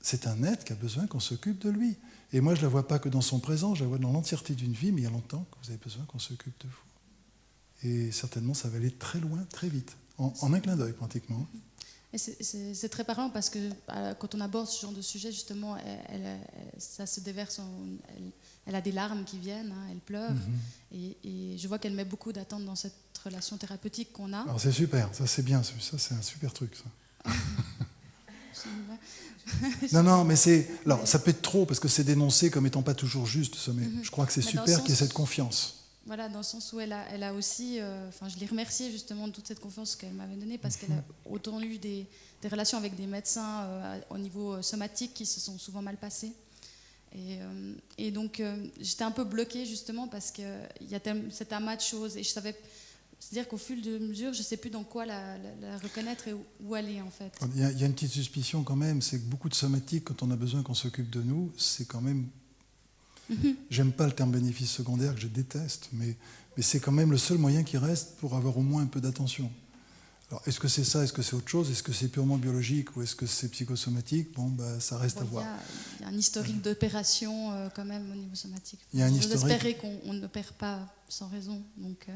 c'est un être qui a besoin qu'on s'occupe de lui. Et moi, je ne la vois pas que dans son présent, je la vois dans l'entièreté d'une vie, mais il y a longtemps que vous avez besoin qu'on s'occupe de vous. Et certainement, ça va aller très loin, très vite, en un clin d'œil pratiquement. Et c'est très parlant parce que quand on aborde ce genre de sujet, justement, ça se déverse, elle a des larmes qui viennent, hein, elle pleure, et je vois qu'elle met beaucoup d'attentes dans cette relation thérapeutique qu'on a. Alors c'est super, ça c'est bien, ça c'est un super truc ça. non, mais alors, ça peut être trop parce que c'est dénoncé comme étant pas toujours juste, ça, mais je crois que c'est super qu'il y ait cette confiance. Voilà, dans le sens où elle a aussi, je l'ai remerciée justement de toute cette confiance qu'elle m'avait donnée parce qu'elle a autant eu des relations avec des médecins au niveau somatique qui se sont souvent mal passées. Et donc j'étais un peu bloquée justement parce qu'il y a cet amas de choses et je savais, c'est-à-dire qu'au fil de mesure, je ne sais plus dans quoi la reconnaître et où aller en fait. Il y a une petite suspicion quand même, c'est que beaucoup de somatique, quand on a besoin qu'on s'occupe de nous, c'est quand même... J'aime pas le terme bénéfice secondaire que je déteste, mais c'est quand même le seul moyen qui reste pour avoir au moins un peu d'attention. Alors, est-ce que c'est ça, est-ce que c'est autre chose, est-ce que c'est purement biologique ou est-ce que c'est psychosomatique? Bon, ça reste à voir. Il y a un historique d'opération quand même au niveau somatique. Il y a un J'ose historique. espérer qu'on n'opère pas sans raison. Donc,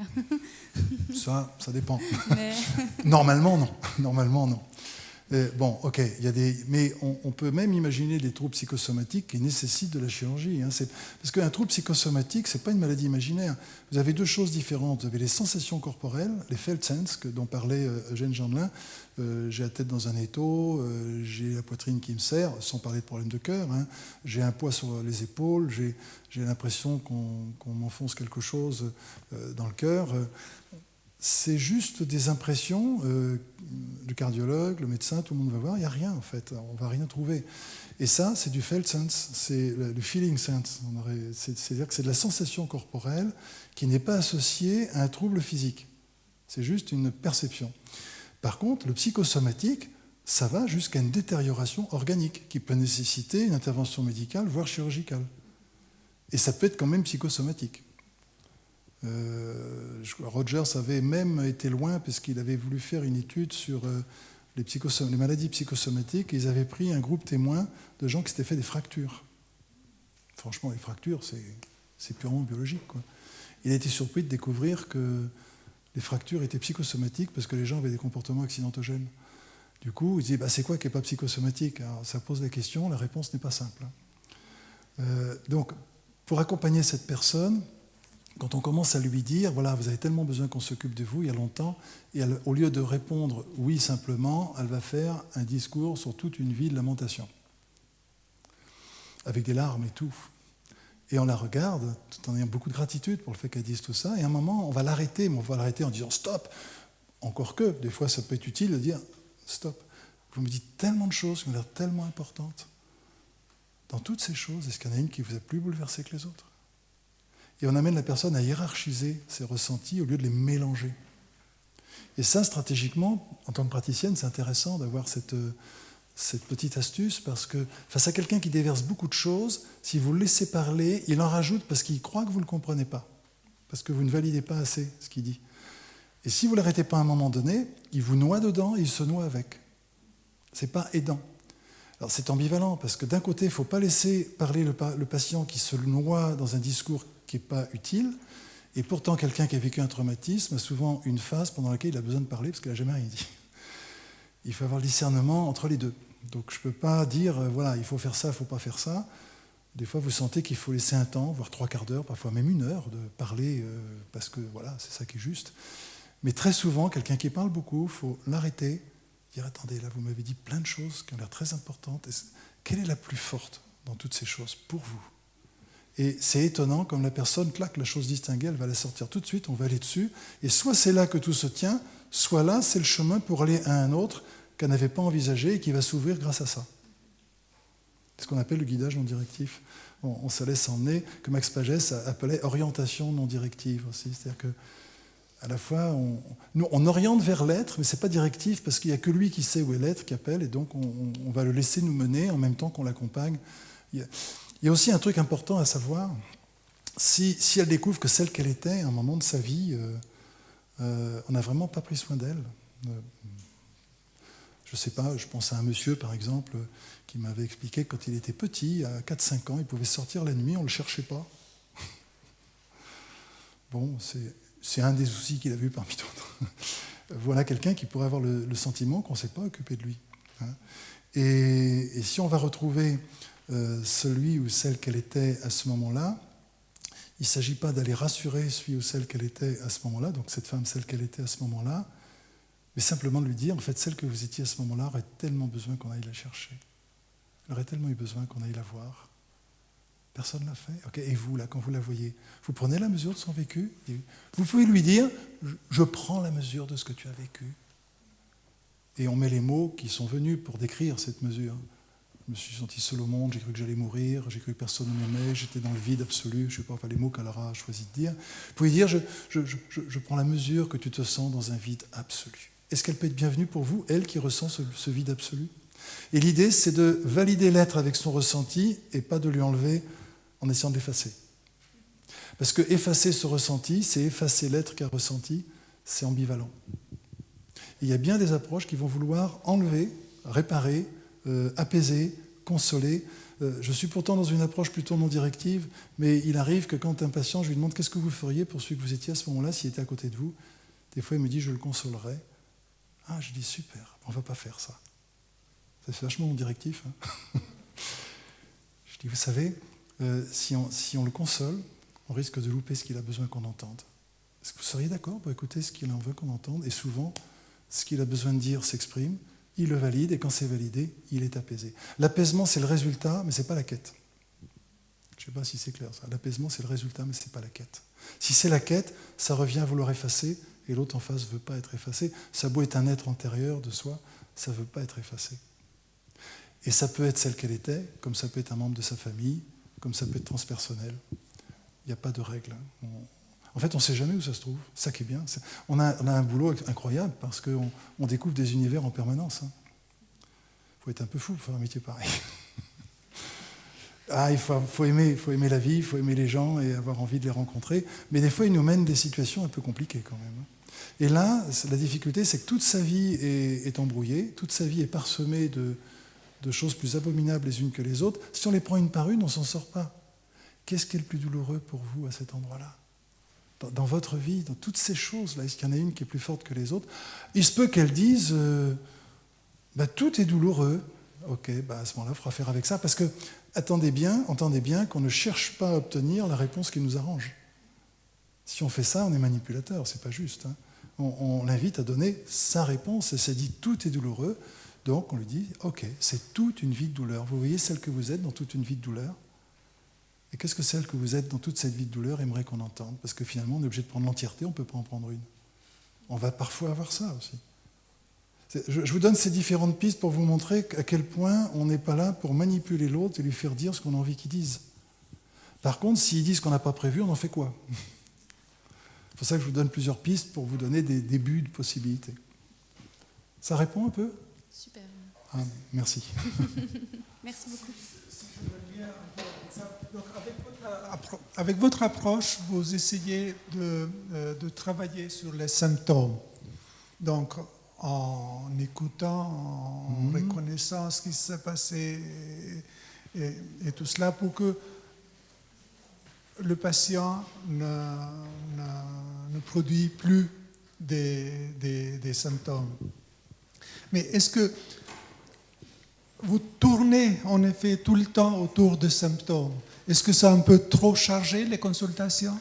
Ça dépend. mais... Normalement, non. Normalement, non. Bon, ok, mais on peut même imaginer des troubles psychosomatiques qui nécessitent de la chirurgie. Parce qu'un trouble psychosomatique, ce n'est pas une maladie imaginaire. Vous avez deux choses différentes. Vous avez les sensations corporelles, les felt sense, dont parlait Eugène Gendelin. J'ai la tête dans un étau, j'ai la poitrine qui me serre, sans parler de problème de cœur. J'ai un poids sur les épaules, j'ai l'impression qu'on m'enfonce quelque chose dans le cœur. C'est juste des impressions, le cardiologue, le médecin, tout le monde va voir, il n'y a rien en fait, on ne va rien trouver. Et ça, c'est du felt sense, c'est le feeling sense, c'est-à-dire que c'est de la sensation corporelle qui n'est pas associée à un trouble physique. C'est juste une perception. Par contre, le psychosomatique, ça va jusqu'à une détérioration organique qui peut nécessiter une intervention médicale, voire chirurgicale. Et ça peut être quand même psychosomatique. Rogers avait même été loin parce qu'il avait voulu faire une étude sur les maladies psychosomatiques et ils avaient pris un groupe témoin de gens qui s'étaient fait des fractures. Franchement, les fractures, c'est purement biologique, quoi. Il a été surpris de découvrir que les fractures étaient psychosomatiques parce que les gens avaient des comportements accidentogènes. Du coup, il dit c'est quoi qui n'est pas psychosomatique? Alors, ça pose la question, la réponse n'est pas simple. Donc, pour accompagner cette personne, quand on commence à lui dire, voilà, vous avez tellement besoin qu'on s'occupe de vous il y a longtemps, et elle, au lieu de répondre oui simplement, elle va faire un discours sur toute une vie de lamentation, avec des larmes et tout. Et on la regarde, tout en ayant beaucoup de gratitude pour le fait qu'elle dise tout ça, et à un moment, on va l'arrêter, mais on va l'arrêter en disant stop. Encore que, des fois, ça peut être utile de dire stop. Vous me dites tellement de choses qui ont l'air tellement importantes. Dans toutes ces choses, est-ce qu'il y en a une qui vous a plus bouleversé que les autres? Et on amène la personne à hiérarchiser ses ressentis au lieu de les mélanger. Et ça, stratégiquement, en tant que praticienne, c'est intéressant d'avoir cette petite astuce parce que face à quelqu'un qui déverse beaucoup de choses, si vous le laissez parler, il en rajoute parce qu'il croit que vous ne le comprenez pas, parce que vous ne validez pas assez ce qu'il dit. Et si vous ne l'arrêtez pas à un moment donné, il vous noie dedans et il se noie avec. Ce n'est pas aidant. Alors c'est ambivalent parce que d'un côté, il ne faut pas laisser parler le patient qui se noie dans un discours qui n'est pas utile, et pourtant quelqu'un qui a vécu un traumatisme a souvent une phase pendant laquelle il a besoin de parler parce qu'il n'a jamais rien dit. Il faut avoir le discernement entre les deux. Donc je ne peux pas dire, voilà, il faut faire ça, il ne faut pas faire ça. Des fois, vous sentez qu'il faut laisser un temps, voire 3/4 d'heure, parfois même 1 heure, de parler, parce que voilà, c'est ça qui est juste. Mais très souvent, quelqu'un qui parle beaucoup, il faut l'arrêter, dire, attendez, là, vous m'avez dit plein de choses qui ont l'air très importantes. Quelle est la plus forte dans toutes ces choses pour vous? Et c'est étonnant, comme la personne, claque la chose distinguée, elle va la sortir tout de suite, on va aller dessus. Et soit c'est là que tout se tient, soit là, c'est le chemin pour aller à un autre qu'elle n'avait pas envisagé et qui va s'ouvrir grâce à ça. C'est ce qu'on appelle le guidage non directif. On se laisse emmener, que Max Pagès appelait orientation non directive aussi. C'est-à-dire qu'à la fois, on oriente vers l'être, mais ce n'est pas directif parce qu'il n'y a que lui qui sait où est l'être qui appelle, et donc on va le laisser nous mener en même temps qu'on l'accompagne. Il y a aussi un truc important à savoir, si elle découvre que celle qu'elle était à un moment de sa vie, on n'a vraiment pas pris soin d'elle. Je ne sais pas, je pense à un monsieur par exemple qui m'avait expliqué que quand il était petit, à 4-5 ans, il pouvait sortir la nuit, on ne le cherchait pas. Bon, c'est un des soucis qu'il a vu parmi d'autres. Voilà quelqu'un qui pourrait avoir le sentiment qu'on ne s'est pas occupé de lui. Et si on va retrouver celui ou celle qu'elle était à ce moment-là, il ne s'agit pas d'aller rassurer celui ou celle qu'elle était à ce moment-là, donc cette femme, celle qu'elle était à ce moment-là, mais simplement de lui dire, en fait, celle que vous étiez à ce moment-là aurait tellement besoin qu'on aille la chercher. Elle aurait tellement eu besoin qu'on aille la voir. Personne ne l'a fait. Okay. Et vous, là, quand vous la voyez, vous prenez la mesure de son vécu. Vous pouvez lui dire, je prends la mesure de ce que tu as vécu. Et on met les mots qui sont venus pour décrire cette mesure. Je me suis senti seul au monde, j'ai cru que j'allais mourir, j'ai cru que personne ne m'aimait, j'étais dans le vide absolu, je ne sais pas, enfin, les mots qu'elle aura choisi de dire. Vous pouvez dire, je prends la mesure que tu te sens dans un vide absolu. Est-ce qu'elle peut être bienvenue pour vous, elle qui ressent ce vide absolu? Et l'idée, c'est de valider l'être avec son ressenti et pas de lui enlever en essayant de l'effacer. Parce que effacer ce ressenti, c'est effacer l'être qu'elle a ressenti, c'est ambivalent. Et il y a bien des approches qui vont vouloir enlever, réparer, apaiser, consoler. Je suis pourtant dans une approche plutôt non directive, mais il arrive que quand un patient, je lui demande qu'est-ce que vous feriez pour celui que vous étiez à ce moment-là, s'il était à côté de vous. Des fois, il me dit, je le consolerais. Ah, je dis, super, on ne va pas faire ça. C'est vachement non directif. Hein. Je dis, vous savez, si on le console, on risque de louper ce qu'il a besoin qu'on entende. Est-ce que vous seriez d'accord pour écouter ce qu'il en veut qu'on entende? Et souvent, ce qu'il a besoin de dire s'exprime, il le valide, et quand c'est validé, il est apaisé. L'apaisement, c'est le résultat, mais ce n'est pas la quête. Je ne sais pas si c'est clair ça. L'apaisement, c'est le résultat, mais ce n'est pas la quête. Si c'est la quête, ça revient à vouloir effacer, et l'autre en face ne veut pas être effacé. Ça beau est un être antérieur de soi, ça ne veut pas être effacé. Et ça peut être celle qu'elle était, comme ça peut être un membre de sa famille, comme ça peut être transpersonnel. Il n'y a pas de règle. En fait, on ne sait jamais où ça se trouve. Ça qui est bien. On a un boulot incroyable parce qu'on découvre des univers en permanence. Il faut être un peu fou pour faire un métier pareil. Ah, il faut aimer la vie, il faut aimer les gens et avoir envie de les rencontrer. Mais des fois, ils nous mènent des situations un peu compliquées quand même. Et là, la difficulté, c'est que toute sa vie est embrouillée, toute sa vie est parsemée de choses plus abominables les unes que les autres. Si on les prend une par une, on ne s'en sort pas. Qu'est-ce qui est le plus douloureux pour vous à cet endroit-là? Dans votre vie, dans toutes ces choses-là, est-ce qu'il y en a une qui est plus forte que les autres? Il se peut qu'elles disent tout est douloureux. Ok, à ce moment-là, il faudra faire avec ça. Parce que, entendez bien qu'on ne cherche pas à obtenir la réponse qui nous arrange. Si on fait ça, on est manipulateur, c'est pas juste. Hein. On l'invite à donner sa réponse, et c'est dit tout est douloureux. Donc on lui dit, ok, c'est toute une vie de douleur. Vous voyez celle que vous êtes dans toute une vie de douleur? Et qu'est-ce que celle que vous êtes dans toute cette vie de douleur aimerait qu'on entende? Parce que finalement, on est obligé de prendre l'entièreté, on ne peut pas en prendre une. On va parfois avoir ça aussi. Je vous donne ces différentes pistes pour vous montrer à quel point on n'est pas là pour manipuler l'autre et lui faire dire ce qu'on a envie qu'il dise. Par contre, s'il dit ce qu'on n'a pas prévu, on en fait quoi? C'est pour ça que je vous donne plusieurs pistes pour vous donner des débuts de possibilités. Ça répond un peu? Super. Ah, merci. Merci beaucoup. Donc, avec votre approche, vous essayez de travailler sur les symptômes. Donc, en écoutant, en reconnaissant ce qui s'est passé et tout cela pour que le patient ne produit plus des symptômes. Mais est-ce que vous tournez en effet tout le temps autour de symptômes? Est-ce que c'est un peu trop chargé, les consultations?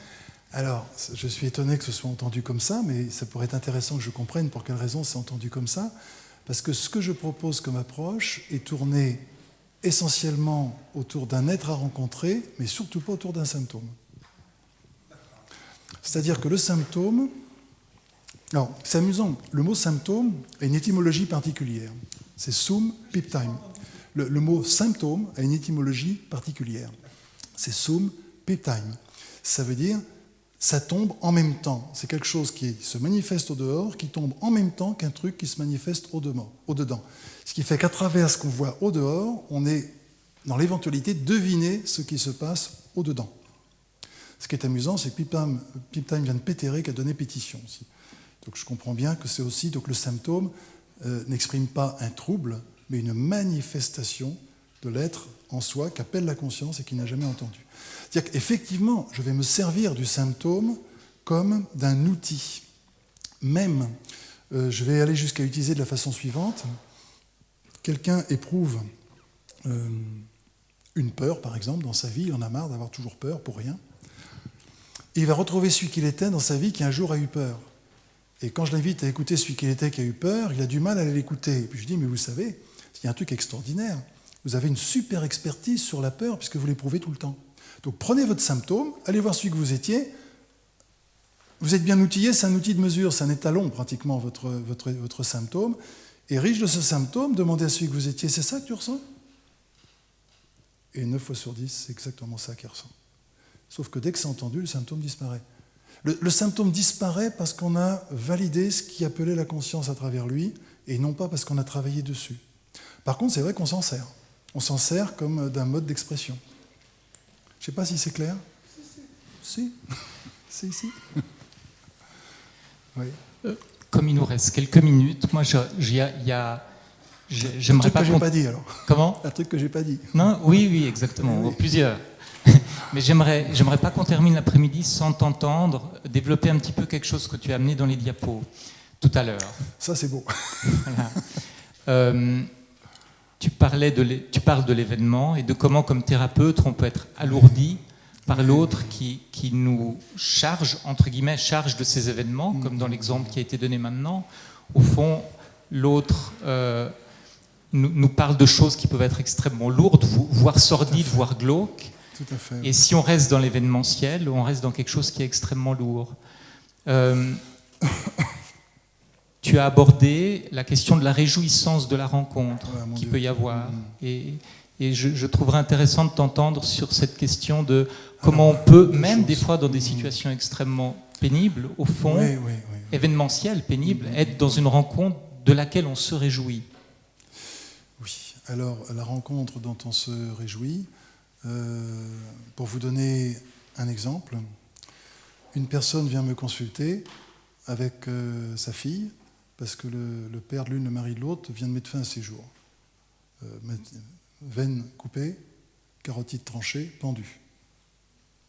Alors, je suis étonné que ce soit entendu comme ça, mais ça pourrait être intéressant que je comprenne pour quelle raison c'est entendu comme ça. Parce que ce que je propose comme approche est tourné essentiellement autour d'un être à rencontrer, mais surtout pas autour d'un symptôme. C'est-à-dire que le symptôme... Alors, c'est amusant, le mot symptôme a une étymologie particulière. C'est sum piptime. Le mot symptôme a une étymologie particulière. C'est sum piptime. Ça veut dire ça tombe en même temps. C'est quelque chose qui se manifeste au dehors, qui tombe en même temps qu'un truc qui se manifeste au dedans. Ce qui fait qu'à travers ce qu'on voit au dehors, on est dans l'éventualité de deviner ce qui se passe au dedans. Ce qui est amusant, c'est que Piptime vient de pétérer, qui a donné pétition aussi. Donc je comprends bien que c'est aussi donc le symptôme n'exprime pas un trouble, mais une manifestation de l'être en soi qu'appelle la conscience et qui n'a jamais entendu. C'est-à-dire qu'effectivement, je vais me servir du symptôme comme d'un outil. Même, je vais aller jusqu'à utiliser de la façon suivante. Quelqu'un éprouve une peur, par exemple, dans sa vie, il en a marre d'avoir toujours peur pour rien. Et il va retrouver celui qu'il était dans sa vie qui un jour a eu peur. Et quand je l'invite à écouter celui qu'il était qui a eu peur, il a du mal à l'écouter. Et puis je dis, mais vous savez, il y a un truc extraordinaire. Vous avez une super expertise sur la peur puisque vous l'éprouvez tout le temps. Donc prenez votre symptôme, allez voir celui que vous étiez. Vous êtes bien outillé, c'est un outil de mesure, c'est un étalon pratiquement, votre symptôme. Et riche de ce symptôme, demandez à celui que vous étiez, c'est ça que tu ressens? Et 9 fois sur 10, c'est exactement ça qu'il ressent. Sauf que dès que c'est entendu, le symptôme disparaît. Le symptôme disparaît parce qu'on a validé ce qui appelait la conscience à travers lui, et non pas parce qu'on a travaillé dessus. Par contre, c'est vrai qu'on s'en sert. On s'en sert comme d'un mode d'expression. Je ne sais pas si c'est clair. Si. C'est ici. Oui. comme il nous reste quelques minutes, moi, j'aimerais pas... Un truc que j'ai pas dit, alors. Comment? Un truc que j'ai pas dit. Non, oui, exactement, Oui. plusieurs. Mais j'aimerais pas qu'on termine l'après-midi sans t'entendre développer un petit peu quelque chose que tu as amené dans les diapos tout à l'heure. Ça, c'est beau. Voilà. Tu parles de l'événement et de comment, comme thérapeute, on peut être alourdi par l'autre qui nous charge, entre guillemets, charge de ces événements, comme dans l'exemple qui a été donné maintenant. Au fond, l'autre nous parle de choses qui peuvent être extrêmement lourdes, voire sordides, voire glauques. Tout à fait. Et si on reste dans l'événementiel, on reste dans quelque chose qui est extrêmement lourd. Tu as abordé la question de la réjouissance de la rencontre qu'il peut y avoir. Et je trouverais intéressant de t'entendre sur cette question de comment on peut, même des fois dans des situations extrêmement pénibles, au fond, événementielles, pénibles, être dans une rencontre de laquelle on se réjouit. Oui, alors la rencontre dont on se réjouit, pour vous donner un exemple, une personne vient me consulter avec sa fille, parce que le père de l'une, le mari de l'autre, vient de mettre fin à ses jours. Veine coupée, carotide tranchée, pendue.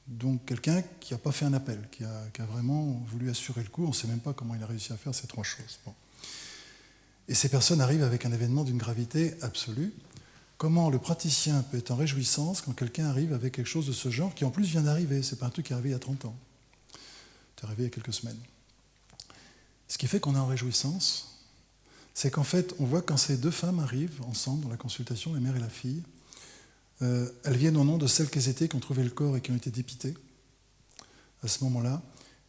Donc quelqu'un qui n'a pas fait un appel, qui a vraiment voulu assurer le coup, on ne sait même pas comment il a réussi à faire ces trois choses. Bon. Et ces personnes arrivent avec un événement d'une gravité absolue. Comment le praticien peut être en réjouissance quand quelqu'un arrive avec quelque chose de ce genre, qui en plus vient d'arriver, c'est pas un truc qui est arrivé il y a 30 ans. C'est arrivé il y a quelques semaines. Ce qui fait qu'on est en réjouissance, c'est qu'en fait, on voit quand ces deux femmes arrivent ensemble dans la consultation, la mère et la fille, elles viennent au nom de celles qu'elles étaient, qui ont trouvé le corps et qui ont été dépitées à ce moment-là.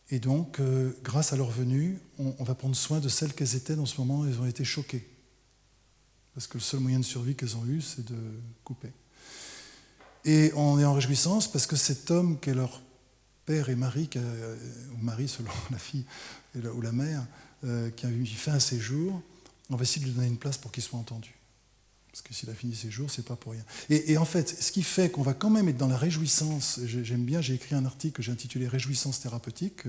Et donc, grâce à leur venue, on va prendre soin de celles qu'elles étaient dans ce moment. Elles ont été choquées. Parce que le seul moyen de survie qu'elles ont eu, c'est de couper. Et on est en réjouissance parce que cet homme qui est leur père et mari, ou mari selon la fille ou la mère, qui a mis fin à ses jours, on va essayer de lui donner une place pour qu'il soit entendu. Parce que s'il a fini ses jours, c'est pas pour rien. Et en fait, ce qui fait qu'on va quand même être dans la réjouissance, j'aime bien, j'ai écrit un article que j'ai intitulé « Réjouissance thérapeutique »,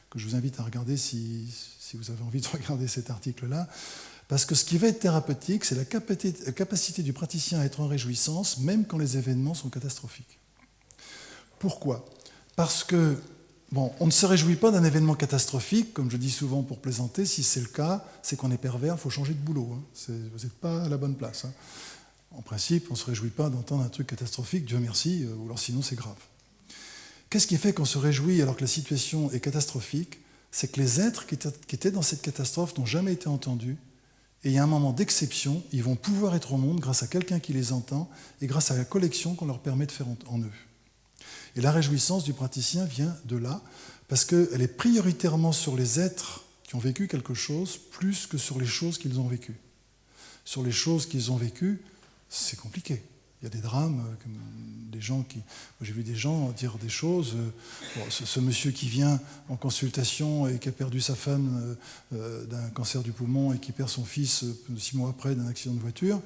que je vous invite à regarder si vous avez envie de regarder cet article-là, parce que ce qui va être thérapeutique, c'est la capacité du praticien à être en réjouissance, même quand les événements sont catastrophiques. Pourquoi ? Parce que, on ne se réjouit pas d'un événement catastrophique, comme je dis souvent pour plaisanter. Si c'est le cas, c'est qu'on est pervers, il faut changer de boulot. Vous n'êtes pas à la bonne place. En principe, on ne se réjouit pas d'entendre un truc catastrophique, Dieu merci, ou alors sinon c'est grave. Qu'est-ce qui fait qu'on se réjouit alors que la situation est catastrophique ? C'est que les êtres qui étaient dans cette catastrophe n'ont jamais été entendus, et il y a un moment d'exception, ils vont pouvoir être au monde grâce à quelqu'un qui les entend, et grâce à la collection qu'on leur permet de faire en eux. Et la réjouissance du praticien vient de là, parce qu'elle est prioritairement sur les êtres qui ont vécu quelque chose, plus que sur les choses qu'ils ont vécues. Sur les choses qu'ils ont vécues, c'est compliqué. Il y a des drames, des gens qui... J'ai vu des gens dire des choses. Ce monsieur qui vient en consultation et qui a perdu sa femme d'un cancer du poumon et qui perd son fils 6 mois après d'un accident de voiture,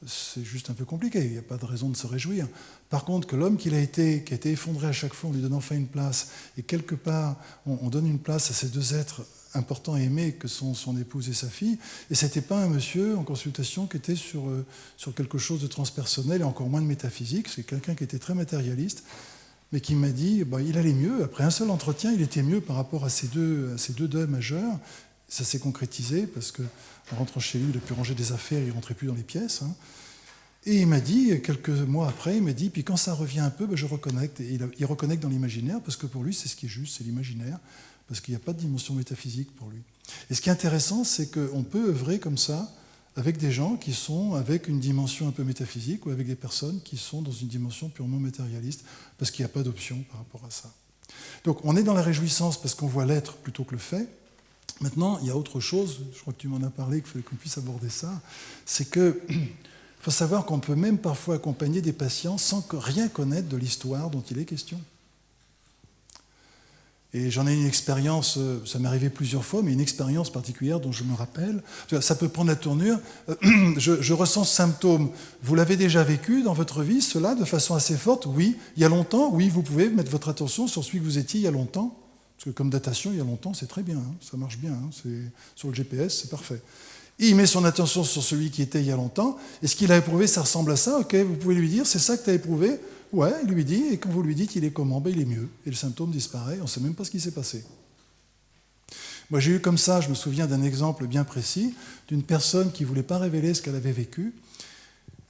c'est juste un peu compliqué, il n'y a pas de raison de se réjouir. Par contre, que l'homme qui a été effondré à chaque fois, on lui donne enfin une place, et quelque part, on donne une place à ces deux êtres importants et aimés que sont son épouse et sa fille, et ce n'était pas un monsieur en consultation qui était sur quelque chose de transpersonnel et encore moins de métaphysique, c'est quelqu'un qui était très matérialiste, mais qui m'a dit il allait mieux, après un seul entretien, il était mieux par rapport à ces deux deuils majeurs. Ça s'est concrétisé parce qu'en rentrant chez lui, il a pu ranger des affaires, il ne rentrait plus dans les pièces. Et il m'a dit, quelques mois après, puis quand ça revient un peu, je reconnecte. Et il reconnecte dans l'imaginaire, parce que pour lui, c'est ce qui est juste, c'est l'imaginaire, parce qu'il n'y a pas de dimension métaphysique pour lui. Et ce qui est intéressant, c'est qu'on peut œuvrer comme ça avec des gens qui sont avec une dimension un peu métaphysique, ou avec des personnes qui sont dans une dimension purement matérialiste, parce qu'il n'y a pas d'option par rapport à ça. Donc on est dans la réjouissance parce qu'on voit l'être plutôt que le fait. Maintenant, il y a autre chose, je crois que tu m'en as parlé, qu'il fallait qu'on puisse aborder ça, c'est qu'il faut savoir qu'on peut même parfois accompagner des patients sans rien connaître de l'histoire dont il est question. Et j'en ai une expérience, ça m'est arrivé plusieurs fois, mais une expérience particulière dont je me rappelle. Ça peut prendre la tournure. Je ressens ce symptôme. Vous l'avez déjà vécu dans votre vie, cela, de façon assez forte ? Oui. Il y a longtemps ? Oui, vous pouvez mettre votre attention sur celui que vous étiez il y a longtemps. Parce que comme datation, il y a longtemps, c'est très bien, hein, ça marche bien. Hein, sur le GPS, c'est parfait. Et il met son attention sur celui qui était il y a longtemps. Et ce qu'il a éprouvé, ça ressemble à ça. Ok, vous pouvez lui dire, c'est ça que tu as éprouvé. Ouais, il lui dit, et quand vous lui dites, il est comment? Ben, il est mieux. Et le symptôme disparaît, on ne sait même pas ce qui s'est passé. Moi, j'ai eu comme ça, je me souviens d'un exemple bien précis, d'une personne qui ne voulait pas révéler ce qu'elle avait vécu.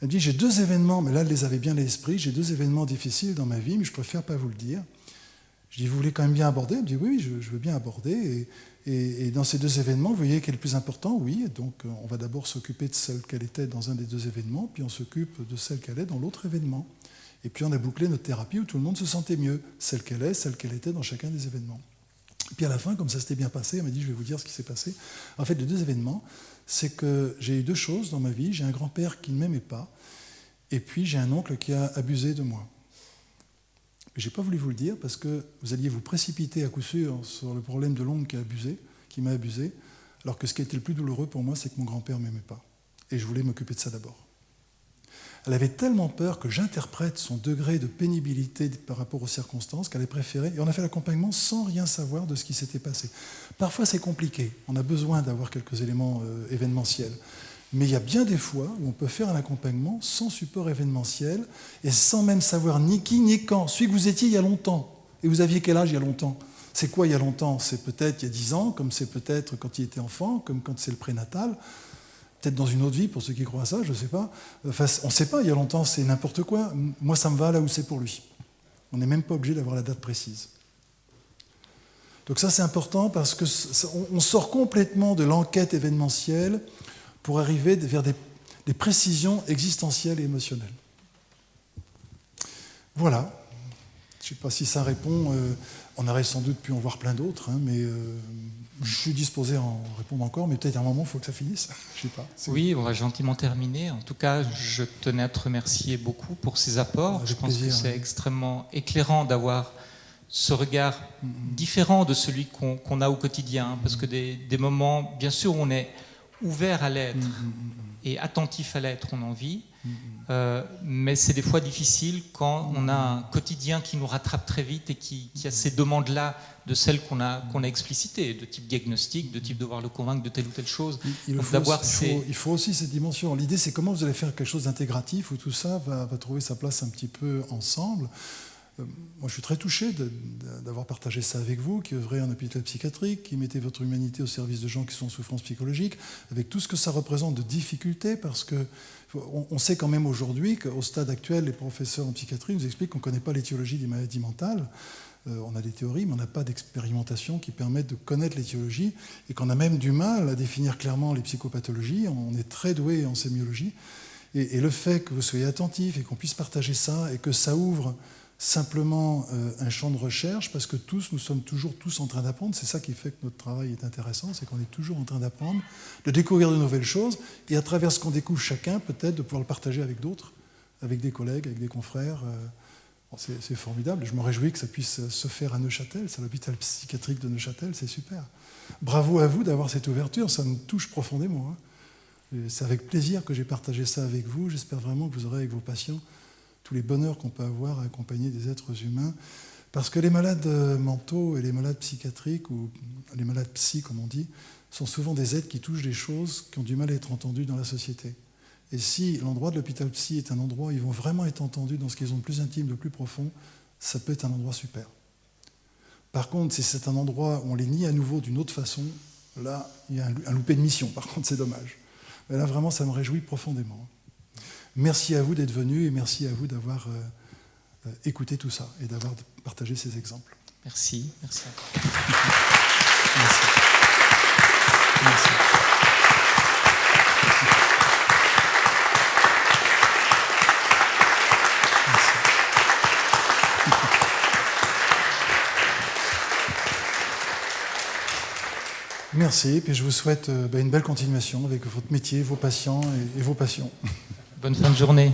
Elle me dit, j'ai 2 événements, mais là, elle les avait bien à l'esprit, j'ai 2 événements difficiles dans ma vie, mais je préfère pas vous le dire. Je dis, vous voulez quand même bien aborder? Elle me dit, oui, je veux bien aborder. Et dans ces 2 événements, vous voyez quel est le plus important? Oui, donc on va d'abord s'occuper de celle qu'elle était dans un des 2 événements, puis on s'occupe de celle qu'elle est dans l'autre événement. Et puis on a bouclé notre thérapie où tout le monde se sentait mieux, celle qu'elle est, celle qu'elle était dans chacun des événements. Et puis à la fin, comme ça s'était bien passé, elle m'a dit, je vais vous dire ce qui s'est passé. En fait, les 2 événements, c'est que j'ai eu 2 choses dans ma vie. J'ai un grand-père qui ne m'aimait pas, et puis j'ai un oncle qui a abusé de moi. Je n'ai pas voulu vous le dire parce que vous alliez vous précipiter à coup sûr sur le problème de l'oncle qui m'a abusé, alors que ce qui était le plus douloureux pour moi, c'est que mon grand-père ne m'aimait pas. Et je voulais m'occuper de ça d'abord. Elle avait tellement peur que j'interprète son degré de pénibilité par rapport aux circonstances qu'elle a préféré. Et on a fait l'accompagnement sans rien savoir de ce qui s'était passé. Parfois, c'est compliqué. On a besoin d'avoir quelques éléments événementiels. Mais il y a bien des fois où on peut faire un accompagnement sans support événementiel et sans même savoir ni qui ni quand. Celui que vous étiez il y a longtemps. Et vous aviez quel âge il y a longtemps? C'est quoi il y a longtemps? C'est peut-être il y a 10 ans, comme c'est peut-être quand il était enfant, comme quand c'est le prénatal. Peut-être dans une autre vie, pour ceux qui croient à ça, je ne sais pas. Enfin, on ne sait pas, il y a longtemps, c'est n'importe quoi. Moi, ça me va là où c'est pour lui. On n'est même pas obligé d'avoir la date précise. Donc ça, c'est important parce qu'on sort complètement de l'enquête événementielle pour arriver vers des précisions existentielles et émotionnelles. Voilà. Je ne sais pas si ça répond. On aurait sans doute pu en voir plein d'autres, hein, mais je suis disposé à en répondre encore, mais peut-être à un moment, il faut que ça finisse. Je sais pas. Oui, on va gentiment terminer. En tout cas, je tenais à te remercier beaucoup pour ces apports. Avec je pense plaisir, que c'est oui. extrêmement éclairant d'avoir ce regard différent de celui qu'on a au quotidien, parce que des moments, bien sûr, on est ouvert à l'être et attentif à l'être, on en vit, mais c'est des fois difficile quand on a un quotidien qui nous rattrape très vite et qui a ces demandes-là de celles qu'on a explicitées, de type diagnostic, de type devoir le convaincre de telle ou telle chose. Il faut aussi cette dimension. L'idée, c'est comment vous allez faire quelque chose d'intégratif où tout ça va trouver sa place un petit peu ensemble. Moi, je suis très touché d'avoir partagé ça avec vous, qui œuvrez en hôpital psychiatrique, qui mettez votre humanité au service de gens qui sont en souffrance psychologique, avec tout ce que ça représente de difficultés, parce qu'on sait quand même aujourd'hui qu'au stade actuel, les professeurs en psychiatrie nous expliquent qu'on ne connaît pas l'étiologie des maladies mentales. On a des théories, mais on n'a pas d'expérimentation qui permettent de connaître l'étiologie, et qu'on a même du mal à définir clairement les psychopathologies. On est très doué en sémiologie, et le fait que vous soyez attentif et qu'on puisse partager ça, et que ça ouvre simplement un champ de recherche, parce que nous sommes toujours tous en train d'apprendre. C'est ça qui fait que notre travail est intéressant, c'est qu'on est toujours en train d'apprendre, de découvrir de nouvelles choses, et à travers ce qu'on découvre chacun, peut-être de pouvoir le partager avec d'autres, avec des collègues, avec des confrères. C'est formidable. Je me réjouis que ça puisse se faire à Neuchâtel, c'est l'hôpital psychiatrique de Neuchâtel, c'est super. Bravo à vous d'avoir cette ouverture, ça me touche profondément. C'est avec plaisir que j'ai partagé ça avec vous. J'espère vraiment que vous aurez avec vos patients tous les bonheurs qu'on peut avoir à accompagner des êtres humains. Parce que les malades mentaux et les malades psychiatriques, ou les malades psy, comme on dit, sont souvent des êtres qui touchent des choses qui ont du mal à être entendues dans la société. Et si l'endroit de l'hôpital psy est un endroit où ils vont vraiment être entendus dans ce qu'ils ont de plus intime, de plus profond, ça peut être un endroit super. Par contre, si c'est un endroit où on les nie à nouveau d'une autre façon, là, il y a un loupé de mission. Par contre, c'est dommage. Mais là, vraiment, ça me réjouit profondément. Merci à vous d'être venus et merci à vous d'avoir écouté tout ça et d'avoir partagé ces exemples. Merci. Merci. Merci. Merci. Merci, et puis je vous souhaite une belle continuation avec votre métier, vos patients et vos passions. Bonne fin de journée.